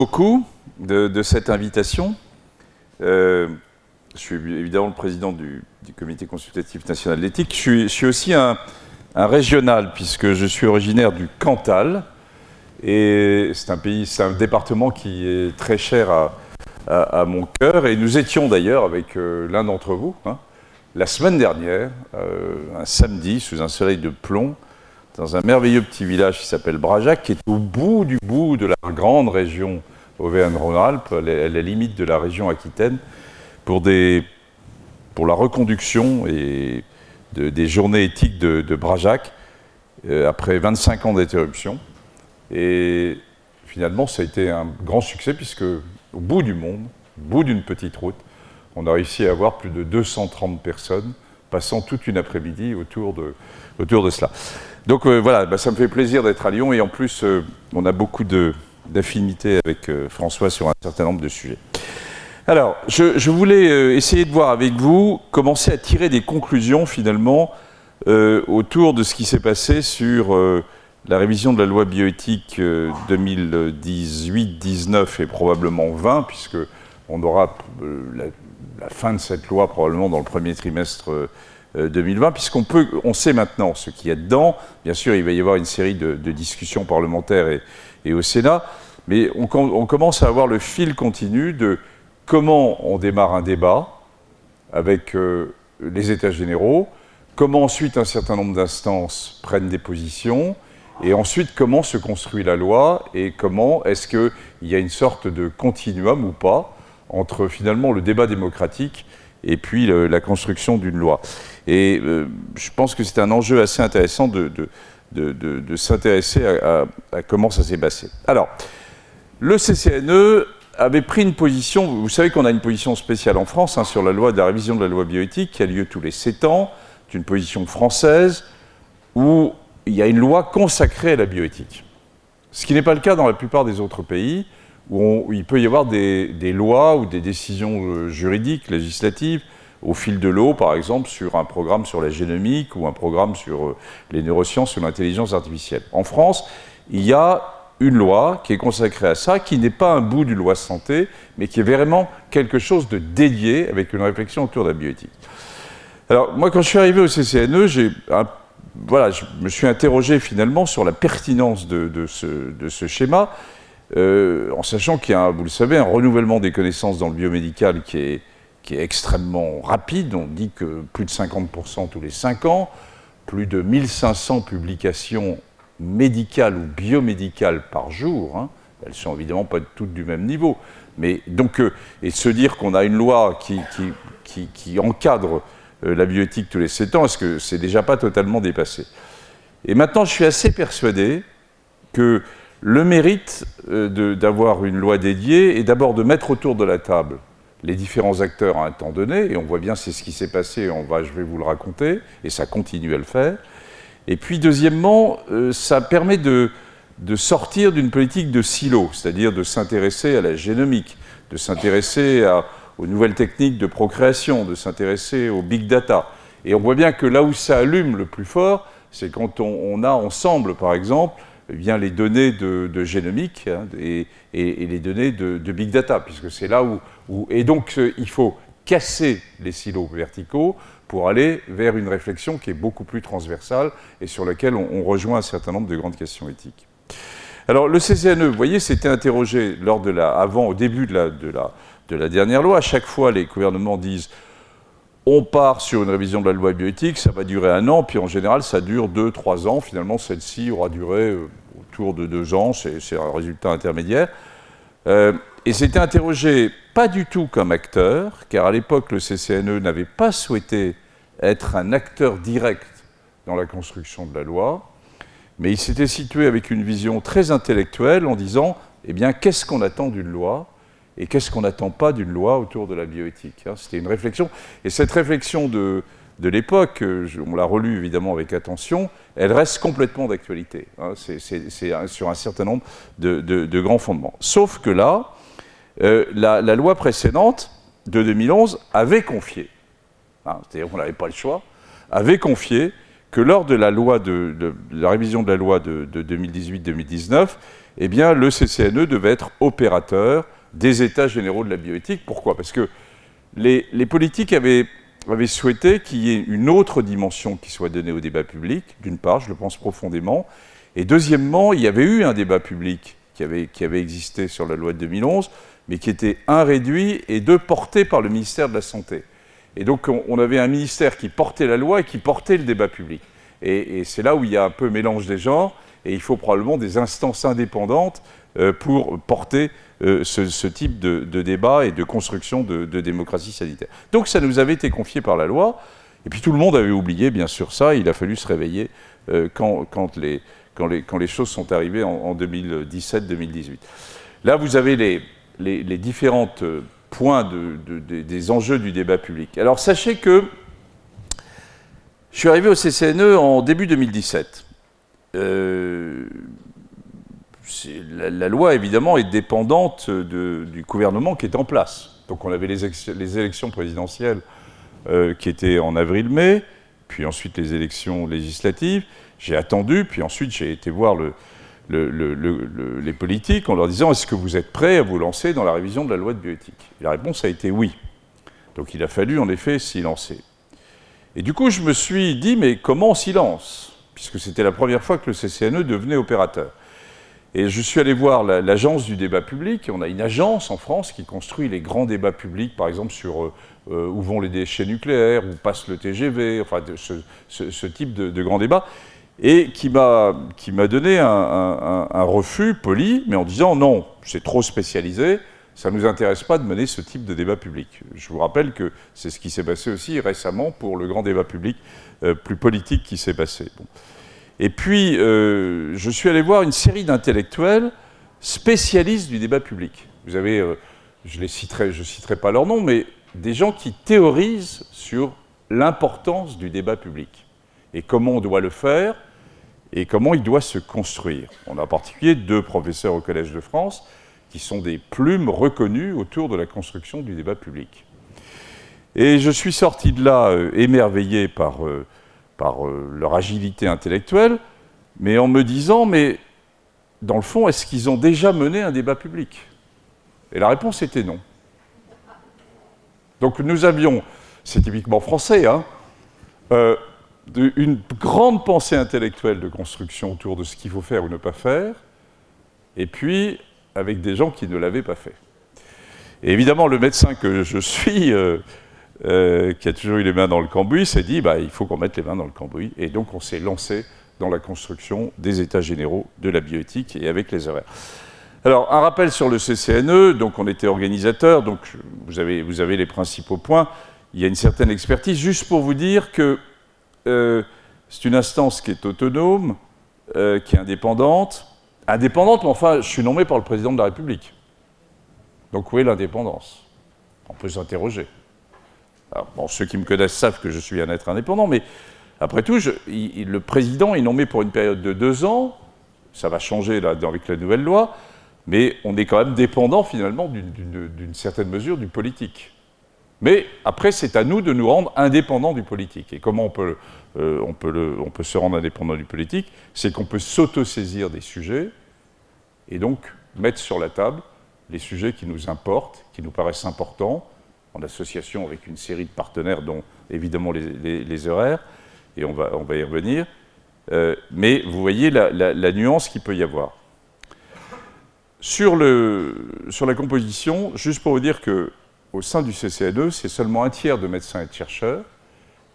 Beaucoup de cette invitation. Je suis évidemment le président du Comité consultatif national d'éthique. Je suis aussi un régional, puisque je suis originaire du Cantal. Et c'est un département qui est très cher à mon cœur. Et nous étions d'ailleurs avec l'un d'entre vous, la semaine dernière, un samedi, sous un soleil de plomb, dans un merveilleux petit village qui s'appelle Brageac, qui est au bout du bout de la grande région Auvergne-Rhône-Alpes, à la limite de la région Aquitaine, pour la reconduction et des journées éthiques de Brageac, après 25 ans d'interruption. Et finalement, ça a été un grand succès, puisque au bout du monde, au bout d'une petite route, on a réussi à avoir plus de 230 personnes passant toute une après-midi autour de cela. Donc voilà, ça me fait plaisir d'être à Lyon, et en plus, on a beaucoup d'affinité avec François sur un certain nombre de sujets. Alors, je voulais essayer de voir avec vous, commencer à tirer des conclusions finalement autour de ce qui s'est passé sur la révision de la loi bioéthique 2018-19 et probablement 20, puisqu'on aura la fin de cette loi probablement dans le premier trimestre 2020, on sait maintenant ce qu'il y a dedans. Bien sûr, il va y avoir une série de discussions parlementaires et au Sénat, mais on commence à avoir le fil continu de comment on démarre un débat avec les États généraux, comment ensuite un certain nombre d'instances prennent des positions, et ensuite comment se construit la loi, et comment est-ce qu'il y a une sorte de continuum ou pas entre finalement le débat démocratique et puis la construction d'une loi. Et je pense que c'est un enjeu assez intéressant de s'intéresser à comment ça s'est passé. Alors, le CCNE avait pris une position, vous savez qu'on a une position spéciale en France sur la révision de la loi bioéthique qui a lieu tous les 7 ans, c'est une position française où il y a une loi consacrée à la bioéthique. Ce qui n'est pas le cas dans la plupart des autres pays, où il peut y avoir des lois ou des décisions juridiques, législatives, au fil de l'eau, par exemple, sur un programme sur la génomique ou un programme sur les neurosciences ou l'intelligence artificielle. En France, il y a une loi qui est consacrée à ça, qui n'est pas un bout d'une loi santé, mais qui est vraiment quelque chose de dédié, avec une réflexion autour de la bioéthique. Alors, moi, quand je suis arrivé au CCNE, je me suis interrogé finalement sur la pertinence de ce schéma, en sachant qu'il y a, vous le savez, un renouvellement des connaissances dans le biomédical qui est extrêmement rapide. On dit que plus de 50% tous les 5 ans, plus de 1500 publications médicales ou biomédicales par jour. Elles ne sont évidemment pas toutes du même niveau. Mais donc, et se dire qu'on a une loi qui encadre la bioéthique tous les 7 ans, est-ce que c'est déjà pas totalement dépassé? Et maintenant, je suis assez persuadé que le mérite d'avoir une loi dédiée est d'abord de mettre autour de la table les différents acteurs à un temps donné, et on voit bien c'est ce qui s'est passé, je vais vous le raconter, et ça continue à le faire. Et puis deuxièmement, ça permet de sortir d'une politique de silo, c'est-à-dire de s'intéresser à la génomique, de s'intéresser aux nouvelles techniques de procréation, de s'intéresser au big data. Et on voit bien que là où ça allume le plus fort, c'est quand on a ensemble, par exemple, les données de génomique et les données de big data, puisque c'est là où... Et donc, il faut casser les silos verticaux pour aller vers une réflexion qui est beaucoup plus transversale et sur laquelle on rejoint un certain nombre de grandes questions éthiques. Alors, le CCNE, vous voyez, s'était interrogé au début de la dernière loi. À chaque fois, les gouvernements disent on part sur une révision de la loi bioéthique, ça va durer 1 an, puis en général, ça dure 2-3 ans. Finalement, celle-ci aura duré autour de 2 ans, c'est un résultat intermédiaire. Et s'était interrogé pas du tout comme acteur, car à l'époque, le CCNE n'avait pas souhaité être un acteur direct dans la construction de la loi, mais il s'était situé avec une vision très intellectuelle en disant, qu'est-ce qu'on attend d'une loi et qu'est-ce qu'on n'attend pas d'une loi autour de la bioéthique. C'était une réflexion, et cette réflexion de l'époque, on l'a relue évidemment avec attention, elle reste complètement d'actualité. C'est sur un certain nombre de grands fondements. Sauf que là, la loi précédente de 2011 avait confié, c'est-à-dire qu'on n'avait pas le choix, avait confié que lors de la révision de la loi de 2018-2019, eh bien, le CCNE devait être opérateur des États généraux de la bioéthique. Pourquoi? Parce que les politiques avaient souhaité qu'il y ait une autre dimension qui soit donnée au débat public, d'une part, je le pense profondément, et deuxièmement, il y avait eu un débat public qui avait existé sur la loi de 2011, mais qui était, un, réduit, et deux, porté par le ministère de la Santé. Et donc, on avait un ministère qui portait la loi et qui portait le débat public. Et c'est là où il y a un peu mélange des genres, et il faut probablement des instances indépendantes pour porter ce type de débat et de construction de démocratie sanitaire. Donc ça nous avait été confié par la loi, et puis tout le monde avait oublié, bien sûr, ça. Il a fallu se réveiller quand les choses sont arrivées en 2017-2018. Là, vous avez les différents points des enjeux du débat public. Alors sachez que je suis arrivé au CCNE en début 2017. La loi, évidemment, est dépendante du gouvernement qui est en place. Donc on avait les élections présidentielles qui étaient en avril-mai, puis ensuite les élections législatives. J'ai attendu, puis ensuite j'ai été voir les politiques en leur disant « Est-ce que vous êtes prêts à vous lancer dans la révision de la loi de bioéthique ?» Et la réponse a été « oui ». Donc il a fallu en effet s'y lancer. Et du coup, je me suis dit « Mais comment on s'y lance ?» Puisque c'était la première fois que le CCNE devenait opérateur. Et je suis allé voir l'agence du débat public. On a une agence en France qui construit les grands débats publics, par exemple sur où vont les déchets nucléaires, où passe le TGV, enfin ce type de grands débats, et qui m'a donné un refus poli, mais en disant non, c'est trop spécialisé, ça ne nous intéresse pas de mener ce type de débat public. Je vous rappelle que c'est ce qui s'est passé aussi récemment pour le grand débat public plus politique qui s'est passé. Bon. Et puis, je suis allé voir une série d'intellectuels spécialistes du débat public. Vous avez, je citerai pas leur nom, mais des gens qui théorisent sur l'importance du débat public et comment on doit le faire et comment il doit se construire. On a en particulier 2 professeurs au Collège de France qui sont des plumes reconnues autour de la construction du débat public. Et je suis sorti de là émerveillé par leur agilité intellectuelle, mais en me disant, mais dans le fond, est-ce qu'ils ont déjà mené un débat public? Et la réponse était non. Donc nous avions, c'est typiquement français, hein, une grande pensée intellectuelle de construction autour de ce qu'il faut faire ou ne pas faire, et puis avec des gens qui ne l'avaient pas fait. Et évidemment, le médecin que je suis, qui a toujours eu les mains dans le cambouis, s'est dit il faut qu'on mette les mains dans le cambouis. Et donc on s'est lancé dans la construction des états généraux de la bioéthique et avec les horaires. Alors, un rappel sur le CCNE, donc on était organisateur, donc vous avez les principaux points. Il y a une certaine expertise, juste pour vous dire que c'est une instance qui est autonome, qui est indépendante, mais enfin, je suis nommé par le président de la République. Donc où est l'indépendance? On peut s'interroger. Alors, bon, ceux qui me connaissent savent que je suis un être indépendant, mais après tout, le président est nommé pour une période de 2 ans, ça va changer là, avec la nouvelle loi, mais on est quand même dépendant finalement d'une certaine mesure du politique. Mais après, c'est à nous de nous rendre indépendants du politique. Et comment on peut se rendre indépendant du politique? C'est qu'on peut s'autosaisir des sujets et donc mettre sur la table les sujets qui nous importent, qui nous paraissent importants, en association avec une série de partenaires, dont évidemment les horaires, et on va y revenir. Mais vous voyez la nuance qu'il peut y avoir. Sur la composition, juste pour vous dire qu'au sein du CCNE, c'est seulement 1/3 de médecins et de chercheurs,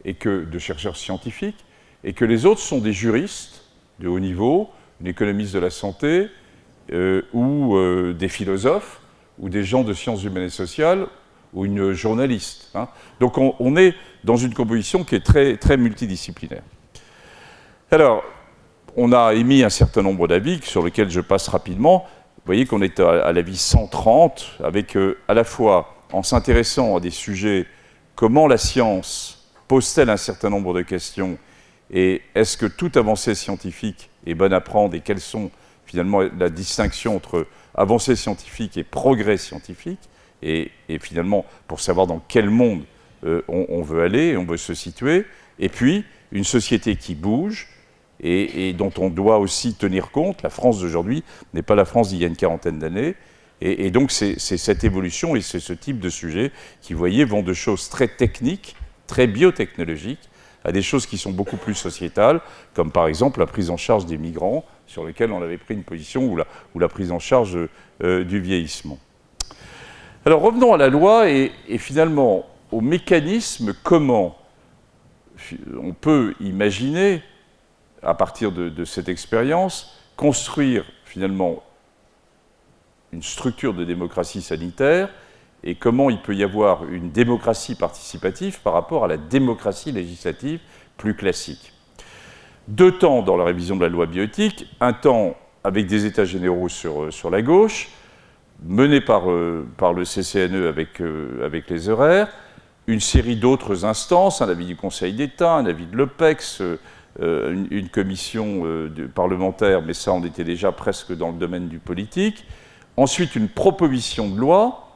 de chercheurs scientifiques, et que les autres sont des juristes de haut niveau, une économiste de la santé, ou des philosophes, ou des gens de sciences humaines et sociales, ou une journaliste. Hein. Donc on est dans une composition qui est très, très multidisciplinaire. Alors, on a émis un certain nombre d'avis sur lesquels je passe rapidement. Vous voyez qu'on est à l'avis 130, avec à la fois, en s'intéressant à des sujets, comment la science pose-t-elle un certain nombre de questions, et est-ce que toute avancée scientifique est bonne à prendre, et quelles sont finalement la distinction entre avancée scientifique et progrès scientifique, et finalement pour savoir dans quel monde on veut aller, on veut se situer, et puis une société qui bouge, et dont on doit aussi tenir compte. La France d'aujourd'hui n'est pas la France d'il y a une quarantaine d'années. Et donc, c'est cette évolution et c'est ce type de sujet qui, vous voyez, vont de choses très techniques, très biotechnologiques, à des choses qui sont beaucoup plus sociétales, comme par exemple la prise en charge des migrants, sur lesquels on avait pris une position, ou la prise en charge du vieillissement. Alors, revenons à la loi et finalement au mécanisme, comment on peut imaginer, à partir de cette expérience, construire finalement une structure de démocratie sanitaire et comment il peut y avoir une démocratie participative par rapport à la démocratie législative plus classique. 2 temps dans la révision de la loi bioéthique, un temps avec des états généraux sur la gauche, mené par le CCNE avec les horaires, une série d'autres instances, un avis du Conseil d'État, un avis de l'OPEX, une commission parlementaire, mais ça on était déjà presque dans le domaine du politique. Ensuite, une proposition de loi.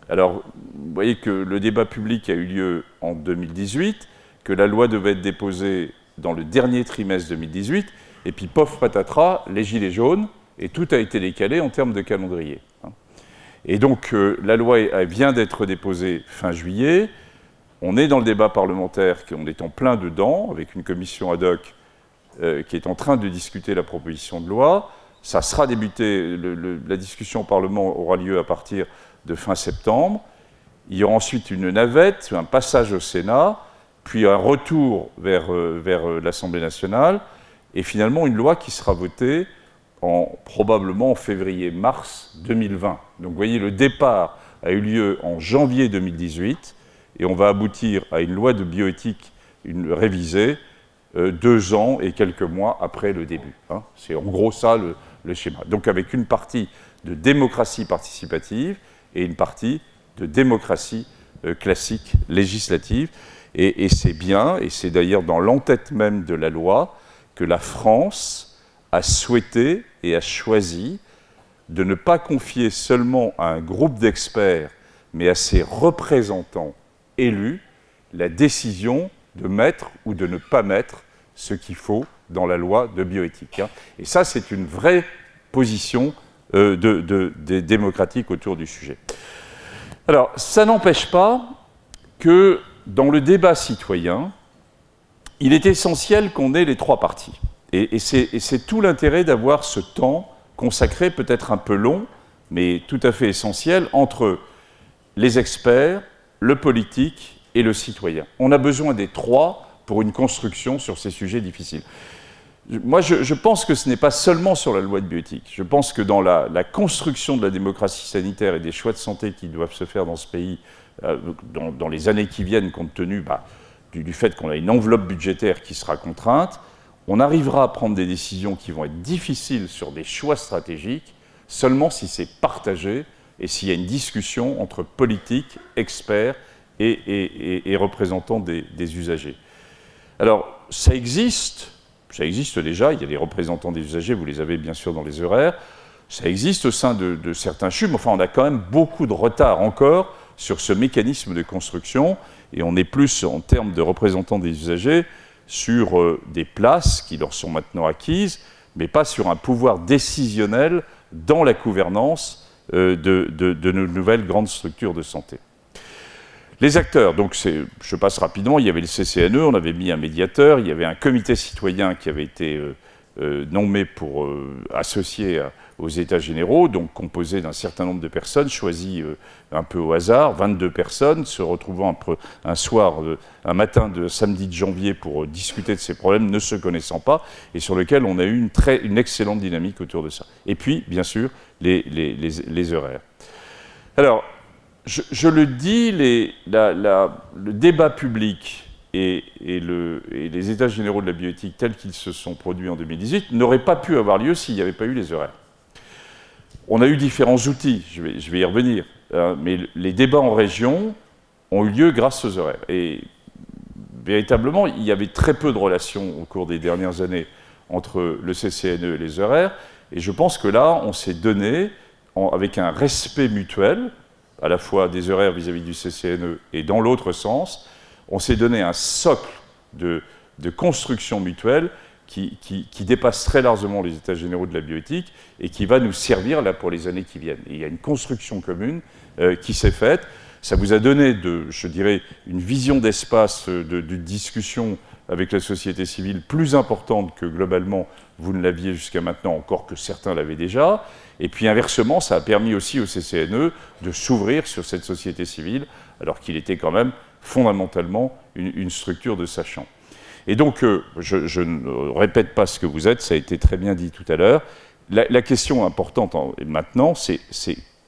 Alors, vous voyez que le débat public a eu lieu en 2018, que la loi devait être déposée dans le dernier trimestre 2018, et puis, pof patatras, les gilets jaunes, et tout a été décalé en termes de calendrier. Et donc, la loi vient d'être déposée fin juillet. On est dans le débat parlementaire, on est en plein dedans, avec une commission ad hoc qui est en train de discuter la proposition de loi. Ça sera débuté, la discussion au Parlement aura lieu à partir de fin septembre. Il y aura ensuite une navette, un passage au Sénat, puis un retour vers l'Assemblée nationale, et finalement une loi qui sera votée probablement en février-mars 2020. Donc vous voyez, le départ a eu lieu en janvier 2018, et on va aboutir à une loi de bioéthique révisée 2 ans et quelques mois après le début. C'est en gros ça le schéma. Donc avec une partie de démocratie participative et une partie de démocratie classique, législative. Et c'est bien, et c'est d'ailleurs dans l'entête même de la loi, que la France a souhaité et a choisi de ne pas confier seulement à un groupe d'experts, mais à ses représentants élus, la décision de mettre ou de ne pas mettre ce qu'il faut dans la loi de bioéthique. Et ça, c'est une vraie position démocratique autour du sujet. Alors, ça n'empêche pas que dans le débat citoyen, il est essentiel qu'on ait les 3 parties. Et c'est tout l'intérêt d'avoir ce temps consacré, peut-être un peu long, mais tout à fait essentiel, entre les experts, le politique et le citoyen. On a besoin des 3 pour une construction sur ces sujets difficiles. Moi, je pense que ce n'est pas seulement sur la loi de bioéthique. Je pense que dans la construction de la démocratie sanitaire et des choix de santé qui doivent se faire dans ce pays dans les années qui viennent, compte tenu du fait qu'on a une enveloppe budgétaire qui sera contrainte, on arrivera à prendre des décisions qui vont être difficiles sur des choix stratégiques seulement si c'est partagé et s'il y a une discussion entre politiques, experts et représentants des usagers. Alors, ça existe déjà, il y a des représentants des usagers, vous les avez bien sûr dans les horaires, ça existe au sein de certains CHU, mais enfin on a quand même beaucoup de retard encore sur ce mécanisme de construction, et on est plus en termes de représentants des usagers sur des places qui leur sont maintenant acquises, mais pas sur un pouvoir décisionnel dans la gouvernance de nos nouvelles grandes structures de santé. Les acteurs, donc je passe rapidement, il y avait le CCNE, on avait mis un médiateur, il y avait un comité citoyen qui avait été nommé pour associer aux États généraux, donc composé d'un certain nombre de personnes, choisies un peu au hasard, 22 personnes, se retrouvant un matin de samedi de janvier pour discuter de ces problèmes, ne se connaissant pas, et sur lequel on a eu une excellente dynamique autour de ça. Et puis, bien sûr, les horaires. Alors, je le dis, le débat public et les états généraux de la bioéthique tels qu'ils se sont produits en 2018 n'auraient pas pu avoir lieu s'il n'y avait pas eu les horaires. On a eu différents outils, je vais y revenir, mais les débats en région ont eu lieu grâce aux horaires. Et véritablement, il y avait très peu de relations au cours des dernières années entre le CCNE et les horaires, et je pense que là, on s'est donné, avec un respect mutuel, à la fois des horaires vis-à-vis du CCNE et dans l'autre sens, on s'est donné un socle de construction mutuelle qui dépasse très largement les états généraux de la bioéthique et qui va nous servir là pour les années qui viennent. Et il y a une construction commune qui s'est faite. Ça vous a donné, je dirais, une vision d'espace de discussion avec la société civile plus importante que globalement vous ne l'aviez jusqu'à maintenant, encore que certains l'avaient déjà. Et puis inversement, ça a permis aussi au CCNE de s'ouvrir sur cette société civile, alors qu'il était quand même fondamentalement une structure de sachants. Et donc, je ne répète pas ce que vous êtes, ça a été très bien dit tout à l'heure. La question importante maintenant, c'est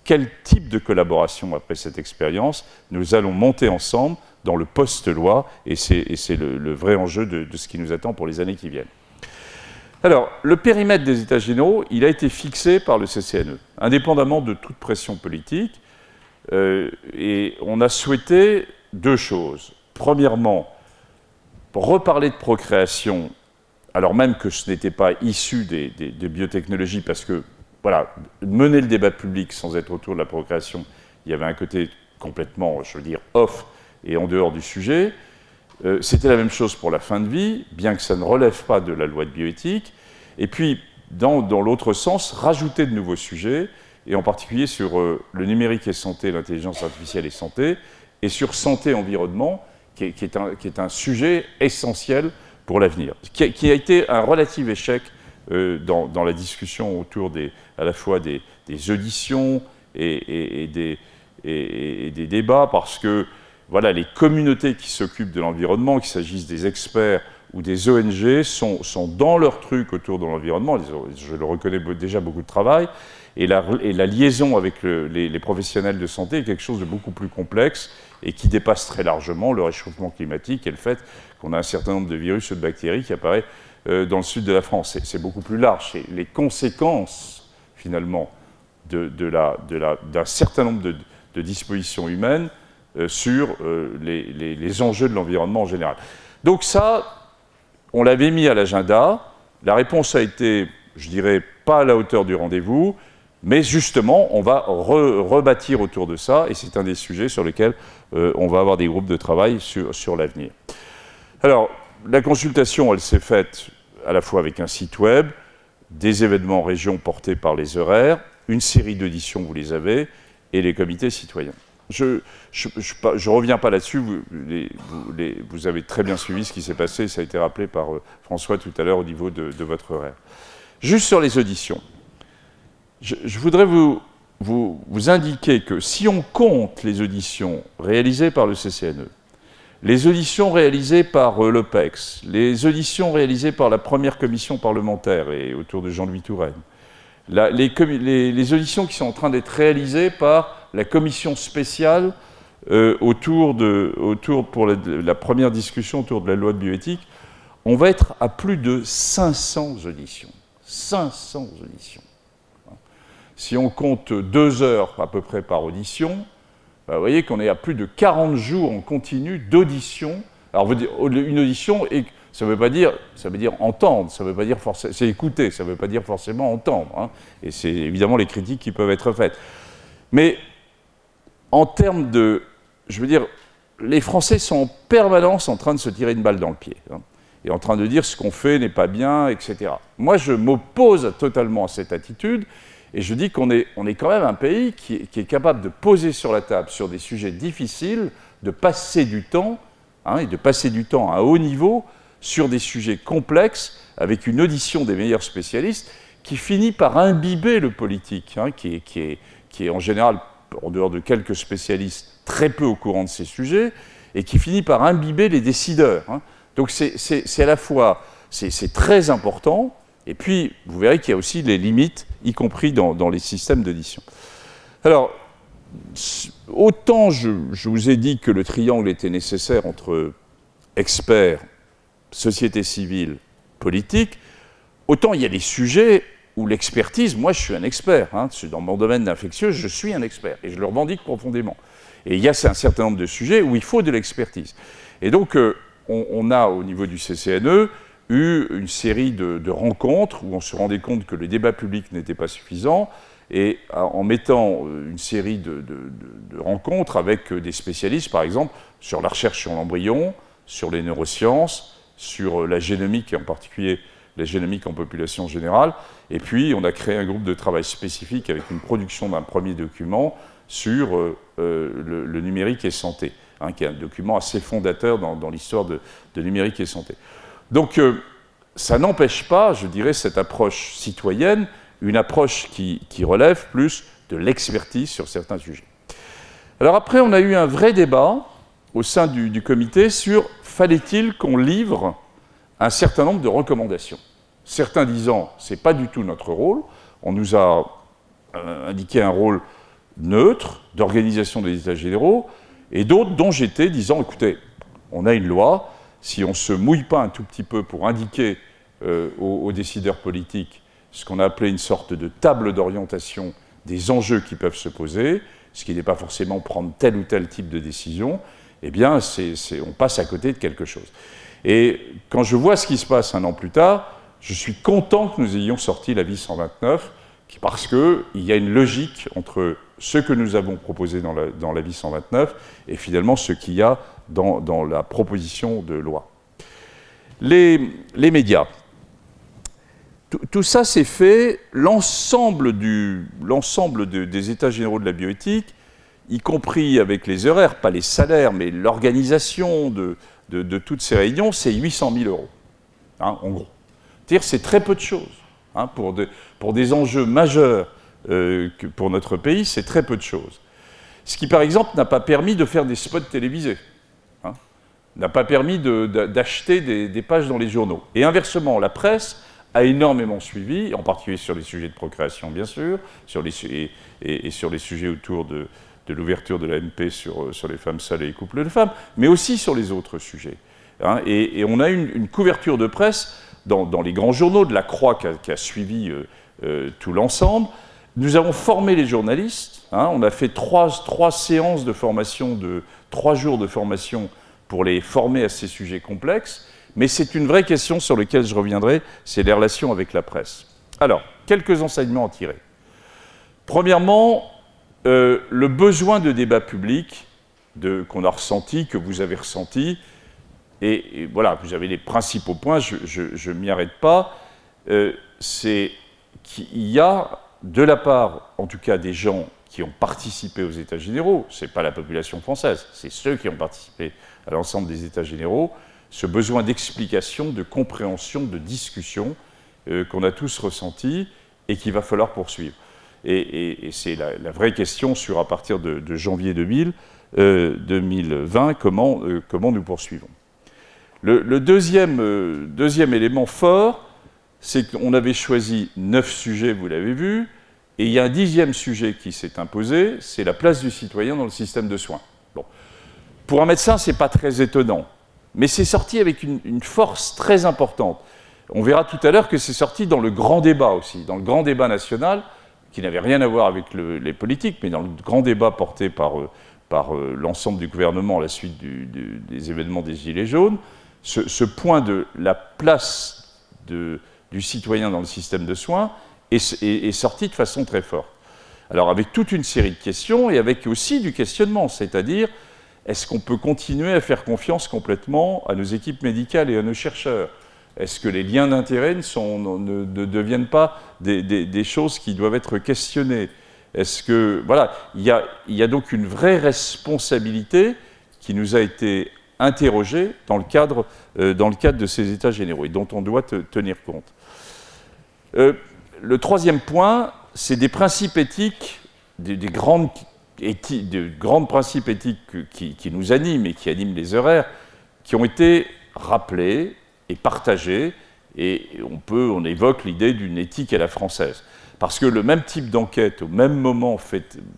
quel type de collaboration, après cette expérience, nous allons monter ensemble dans le post-loi, et c'est le vrai enjeu de ce qui nous attend pour les années qui viennent. Alors, le périmètre des États généraux, il a été fixé par le CCNE, indépendamment de toute pression politique, et on a souhaité deux choses. Premièrement, reparler de procréation, alors même que ce n'était pas issu des biotechnologies, parce que, voilà, mener le débat public sans être autour de la procréation, il y avait un côté complètement, je veux dire, off et en dehors du sujet. C'était la même chose pour la fin de vie, bien que ça ne relève pas de la loi de bioéthique. Et puis, dans l'autre sens, rajouter de nouveaux sujets, et en particulier sur le numérique et santé, l'intelligence artificielle et santé, et sur santé-environnement, qui est un sujet essentiel pour l'avenir, qui a été un relatif échec dans la discussion autour à la fois des auditions et des débats, parce que voilà, les communautés qui s'occupent de l'environnement, qu'il s'agisse des experts ou des ONG, sont dans leur truc autour de l'environnement. Je le reconnais déjà beaucoup de travail. Et la liaison avec les professionnels de santé est quelque chose de beaucoup plus complexe et qui dépasse très largement le réchauffement climatique et le fait qu'on a un certain nombre de virus ou de bactéries qui apparaissent dans le sud de la France. C'est beaucoup plus large. C'est les conséquences, finalement, d'un certain nombre de dispositions humaines sur les enjeux de l'environnement en général. Donc ça, on l'avait mis à l'agenda. La réponse a été, je dirais, pas à la hauteur du rendez-vous, mais justement, on va rebâtir autour de ça, et c'est un des sujets sur lesquels on va avoir des groupes de travail sur l'avenir. Alors, la consultation, elle s'est faite à la fois avec un site web, des événements en région portés par les horaires, une série d'auditions, vous les avez, et les comités citoyens. Je ne reviens pas là-dessus, vous avez très bien suivi ce qui s'est passé, ça a été rappelé par François tout à l'heure au niveau de votre horaire. Juste sur les auditions, je voudrais vous indiquer que si on compte les auditions réalisées par le CCNE, les auditions réalisées par l'OPEX, les auditions réalisées par la première commission parlementaire et autour de Jean-Louis Touraine, les auditions qui sont en train d'être réalisées par la commission spéciale pour la première discussion autour de la loi de bioéthique, on va être à plus de 500 auditions. 500 auditions. Si on compte 2 heures à peu près par audition, vous voyez qu'on est à plus de 40 jours en continu d'audition. Alors, une audition, ça veut dire entendre, ça veut pas dire forcément, c'est écouter, ça ne veut pas dire forcément entendre. Hein, et c'est évidemment les critiques qui peuvent être faites. Mais en termes de... Je veux dire, les Français sont en permanence en train de se tirer une balle dans le pied. Hein, et en train de dire ce qu'on fait n'est pas bien, etc. Moi, je m'oppose totalement à cette attitude. Et je dis qu'on est quand même un pays qui est capable de poser sur la table, sur des sujets difficiles, de passer du temps, hein, et de passer du temps à haut niveau, sur des sujets complexes, avec une audition des meilleurs spécialistes, qui finit par imbiber le politique, hein, qui est en général, en dehors de quelques spécialistes, très peu au courant de ces sujets, et qui finit par imbiber les décideurs. Hein. Donc c'est à la fois, c'est très important, et puis vous verrez qu'il y a aussi les limites, y compris dans les systèmes d'audition. Alors, autant je vous ai dit que le triangle était nécessaire entre experts, société civile, politique, autant il y a des sujets où l'expertise, moi je suis un expert, hein, dans mon domaine d'infectieux, je suis un expert, et je le revendique profondément. Et il y a un certain nombre de sujets où il faut de l'expertise. Et donc, on a, au niveau du CCNE, eu une série de rencontres où on se rendait compte que le débat public n'était pas suffisant, et en mettant une série de rencontres avec des spécialistes, par exemple, sur la recherche sur l'embryon, sur les neurosciences, sur la génomique, et en particulier la génomique en population générale. Et puis, on a créé un groupe de travail spécifique avec une production d'un premier document sur le numérique et santé, hein, qui est un document assez fondateur dans l'histoire de numérique et santé. Donc, ça n'empêche pas, je dirais, cette approche citoyenne, une approche qui relève plus de l'expertise sur certains sujets. Alors après, on a eu un vrai débat au sein du comité sur fallait-il qu'on livre un certain nombre de recommandations. Certains disant c'est pas du tout notre rôle, on nous a indiqué un rôle neutre d'organisation des états généraux, et d'autres, dont j'étais, disant écoutez, on a une loi, si on ne se mouille pas un tout petit peu pour indiquer aux décideurs politiques ce qu'on a appelé une sorte de table d'orientation des enjeux qui peuvent se poser, ce qui n'est pas forcément prendre tel ou tel type de décision, eh bien, on passe à côté de quelque chose. Et quand je vois ce qui se passe un an plus tard, je suis content que nous ayons sorti l'avis 129, parce qu'il y a une logique entre ce que nous avons proposé dans l'avis 129 et finalement ce qu'il y a dans la proposition de loi. Les médias. Tout ça s'est fait, l'ensemble des états généraux de la bioéthique, y compris avec les horaires, pas les salaires, mais l'organisation de toutes ces réunions, c'est 800 000 €, hein, en gros. C'est-à-dire c'est très peu de choses. Hein, pour des enjeux majeurs pour notre pays, c'est très peu de choses. Ce qui, par exemple, n'a pas permis de faire des spots télévisés, hein, n'a pas permis d'acheter des pages dans les journaux. Et inversement, la presse a énormément suivi, en particulier sur les sujets de procréation, bien sûr, et sur les sujets autour de l'ouverture de l'AMP sur les femmes seules et les couples de femmes, mais aussi sur les autres sujets. Hein, et on a une couverture de presse dans les grands journaux, de la Croix qui a suivi tout l'ensemble. Nous avons formé les journalistes, hein, on a fait trois séances de formation, 3 jours de formation pour les former à ces sujets complexes, mais c'est une vraie question sur laquelle je reviendrai, c'est les relations avec la presse. Alors, quelques enseignements à tirer. Premièrement, le besoin de débat public qu'on a ressenti, que vous avez ressenti, et voilà, vous avez les principaux points, je ne m'y arrête pas, c'est qu'il y a, de la part, en tout cas, des gens qui ont participé aux États généraux, ce n'est pas la population française, c'est ceux qui ont participé à l'ensemble des États généraux, ce besoin d'explication, de compréhension, de discussion qu'on a tous ressenti et qu'il va falloir poursuivre. Et c'est la vraie question sur, à partir de janvier 2020, comment nous poursuivons. Le deuxième élément fort, c'est qu'on avait choisi 9 sujets, vous l'avez vu, et il y a un 10e sujet qui s'est imposé, c'est la place du citoyen dans le système de soins. Bon. Pour un médecin, ce n'est pas très étonnant, mais c'est sorti avec une force très importante. On verra tout à l'heure que c'est sorti dans le grand débat aussi, dans le grand débat national, qui n'avait rien à voir avec les politiques, mais dans le grand débat porté par l'ensemble du gouvernement à la suite des événements des Gilets jaunes, ce point de la place du citoyen dans le système de soins est sorti de façon très forte. Alors avec toute une série de questions et avec aussi du questionnement, c'est-à-dire est-ce qu'on peut continuer à faire confiance complètement à nos équipes médicales et à nos chercheurs ? Est-ce que les liens d'intérêt ne deviennent pas des choses qui doivent être questionnées ? Est-ce que, voilà, il y a donc une vraie responsabilité qui nous a été interrogée dans le cadre de ces États généraux et dont on doit tenir compte. Le troisième point, c'est des principes éthiques, des grands principes éthiques qui nous animent et qui animent les horaires, qui ont été rappelés et partagés, et on évoque l'idée d'une éthique à la française. Parce que le même type d'enquête, au même moment,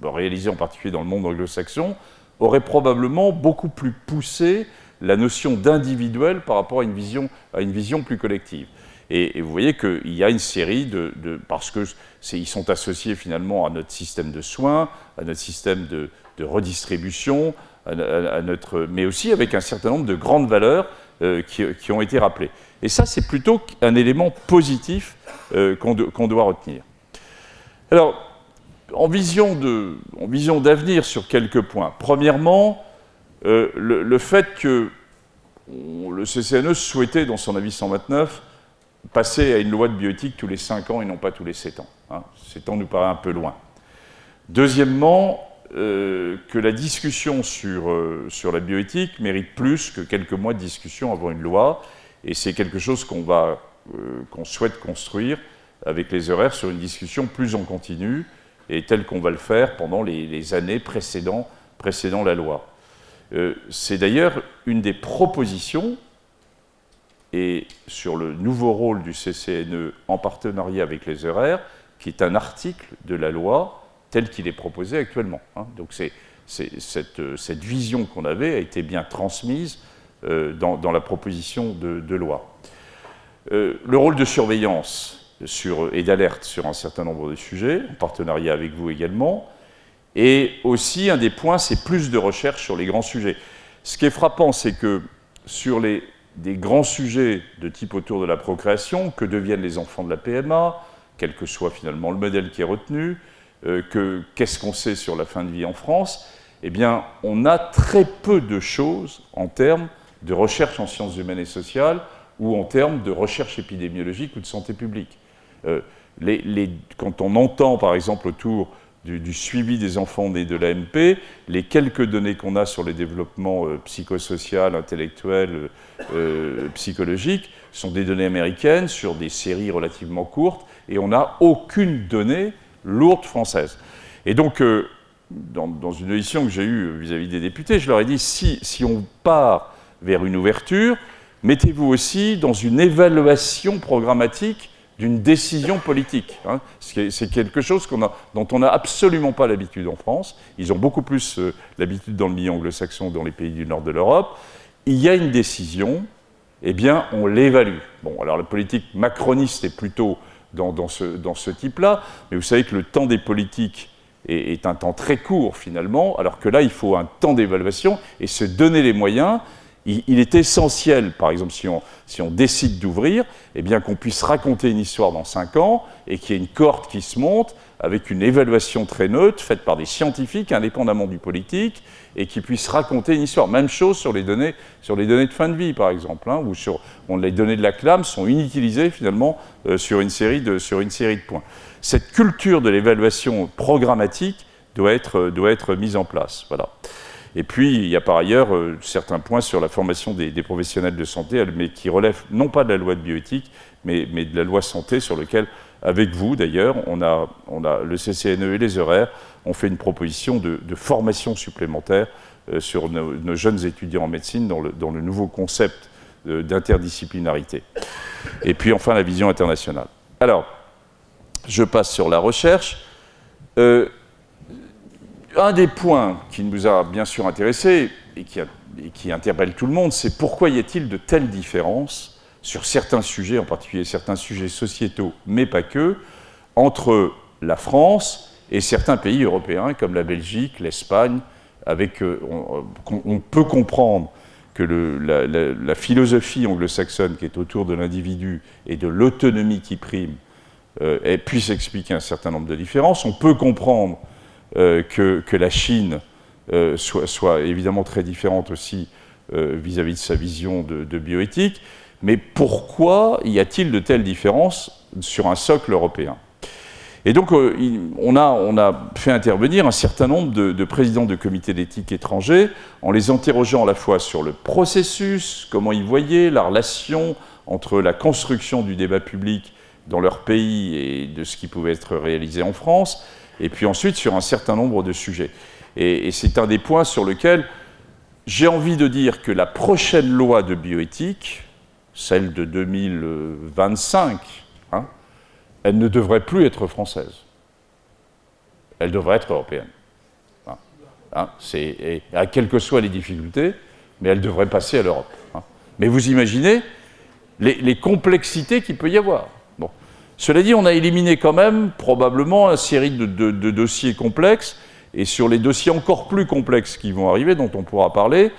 réalisée en particulier dans le monde anglo-saxon, aurait probablement beaucoup plus poussé la notion d'individuel par rapport à une vision plus collective. Et vous voyez qu'il y a une série parce qu'ils sont associés finalement à notre système de soins, à notre système de redistribution, mais aussi avec un certain nombre de grandes valeurs qui ont été rappelées. Et ça, c'est plutôt un élément positif qu'on doit retenir. Alors, en vision d'avenir sur quelques points. Premièrement, le fait que le CCNE souhaitait, dans son avis 129, passer à une loi de bioéthique tous les 5 ans et non pas tous les 7 ans. Hein. 7 ans nous paraît un peu loin. Deuxièmement, que la discussion sur la bioéthique mérite plus que quelques mois de discussion avant une loi, et c'est quelque chose qu'on souhaite construire avec les horaires sur une discussion plus en continu, et telle qu'on va le faire pendant les années précédant la loi. C'est d'ailleurs une des propositions, et sur le nouveau rôle du CCNE en partenariat avec les horaires, qui est un article de la loi tel qu'il est proposé actuellement. Hein. Donc cette vision qu'on avait a été bien transmise dans la proposition de loi. Le rôle de surveillance et d'alerte sur un certain nombre de sujets, en partenariat avec vous également, et aussi un des points, c'est plus de recherche sur les grands sujets. Ce qui est frappant, c'est que sur des grands sujets de type autour de la procréation, que deviennent les enfants de la PMA, quel que soit finalement le modèle qui est retenu, qu'est-ce qu'on sait sur la fin de vie en France, eh bien, on a très peu de choses en termes de recherche en sciences humaines et sociales ou en termes de recherche épidémiologique ou de santé publique. Quand on entend, par exemple, autour du suivi des enfants nés de l'AMP, les quelques données qu'on a sur les développements psychosocial, intellectuel, psychologique, sont des données américaines sur des séries relativement courtes, et on n'a aucune donnée lourde française. Et donc, dans une audition que j'ai eue vis-à-vis des députés, je leur ai dit, si on part vers une ouverture, mettez-vous aussi dans une évaluation programmatique d'une décision politique. Hein. C'est quelque chose dont on n'a absolument pas l'habitude en France. Ils ont beaucoup plus l'habitude dans le milieu anglo-saxon, dans les pays du nord de l'Europe. Il y a une décision, eh bien, on l'évalue. Bon, alors la politique macroniste est plutôt dans ce type-là, mais vous savez que le temps des politiques est un temps très court, finalement, alors que là, il faut un temps d'évaluation et se donner les moyens. Il est essentiel, par exemple, si on décide d'ouvrir, eh bien qu'on puisse raconter une histoire dans 5 ans et qu'il y ait une cohorte qui se monte avec une évaluation très neutre, faite par des scientifiques, indépendamment du politique, et qui puisse raconter une histoire. Même chose sur les données de fin de vie, par exemple, hein, où les données de la CLAM sont inutilisées, finalement, sur une série de points. Cette culture de l'évaluation programmatique doit être mise en place. Voilà. Et puis, il y a par ailleurs certains points sur la formation des professionnels de santé, mais qui relèvent non pas de la loi de bioéthique, mais de la loi santé, sur lequel, avec vous d'ailleurs, on a le CCNE et les horaires ont fait une proposition de formation supplémentaire sur nos jeunes étudiants en médecine dans le nouveau concept d'interdisciplinarité. Et puis enfin, la vision internationale. Alors, je passe sur la recherche. Un des points qui nous a bien sûr intéressés et qui interpelle tout le monde, c'est pourquoi y a-t-il de telles différences sur certains sujets, en particulier certains sujets sociétaux, mais pas que, entre la France et certains pays européens comme la Belgique, l'Espagne, avec on peut comprendre que la philosophie anglo-saxonne qui est autour de l'individu et de l'autonomie qui prime puisse expliquer un certain nombre de différences. On peut comprendre que la Chine soit évidemment très différente aussi vis-à-vis de sa vision de bioéthique, mais pourquoi y a-t-il de telles différences sur un socle européen ? Et donc on a fait intervenir un certain nombre de présidents de comités d'éthique étrangers en les interrogeant à la fois sur le processus, comment ils voyaient la relation entre la construction du débat public dans leur pays et de ce qui pouvait être réalisé en France, et puis ensuite sur un certain nombre de sujets. Et c'est un des points sur lequel j'ai envie de dire que la prochaine loi de bioéthique, celle de 2025, elle ne devrait plus être française. Elle devrait être européenne. Quelles que soient les difficultés, mais elle devrait passer à l'Europe. Mais vous imaginez les complexités qu'il peut y avoir. Bon. Cela dit, on a éliminé quand même probablement une série de dossiers complexes, et sur les dossiers encore plus complexes qui vont arriver, dont on pourra parler,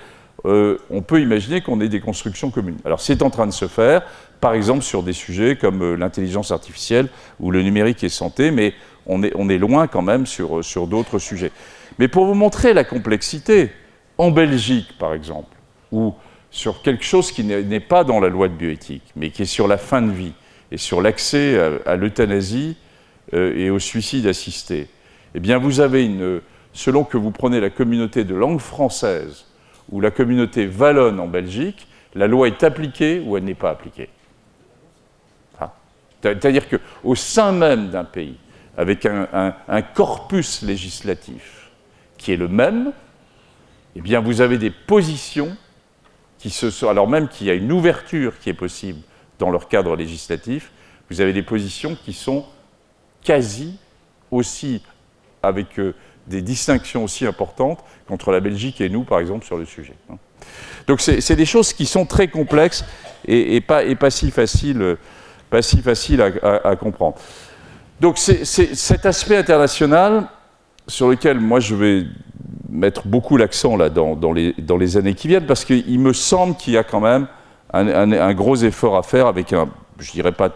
on peut imaginer qu'on ait des constructions communes. Alors c'est en train de se faire, par exemple sur des sujets comme l'intelligence artificielle ou le numérique et santé, mais on est loin quand même sur d'autres sujets. Mais pour vous montrer la complexité, en Belgique par exemple, ou sur quelque chose qui n'est pas dans la loi de bioéthique, mais qui est sur la fin de vie, et sur l'accès à l'euthanasie et au suicide assisté. Eh bien, vous avez selon que vous prenez la communauté de langue française ou la communauté wallonne en Belgique, la loi est appliquée ou elle n'est pas appliquée. C'est-à-dire qu'au sein même d'un pays, avec un corpus législatif qui est le même, eh bien, vous avez des positions qui alors même qu'il y a une ouverture qui est possible dans leur cadre législatif, vous avez des positions qui sont quasi aussi, avec des distinctions aussi importantes qu'entre la Belgique et nous, par exemple, sur le sujet. Donc c'est des choses qui sont très complexes et pas si faciles à comprendre. Donc c'est cet aspect international sur lequel moi je vais mettre beaucoup l'accent là dans les années qui viennent, parce qu'il me semble qu'il y a quand même un gros effort à faire avec je dirais pas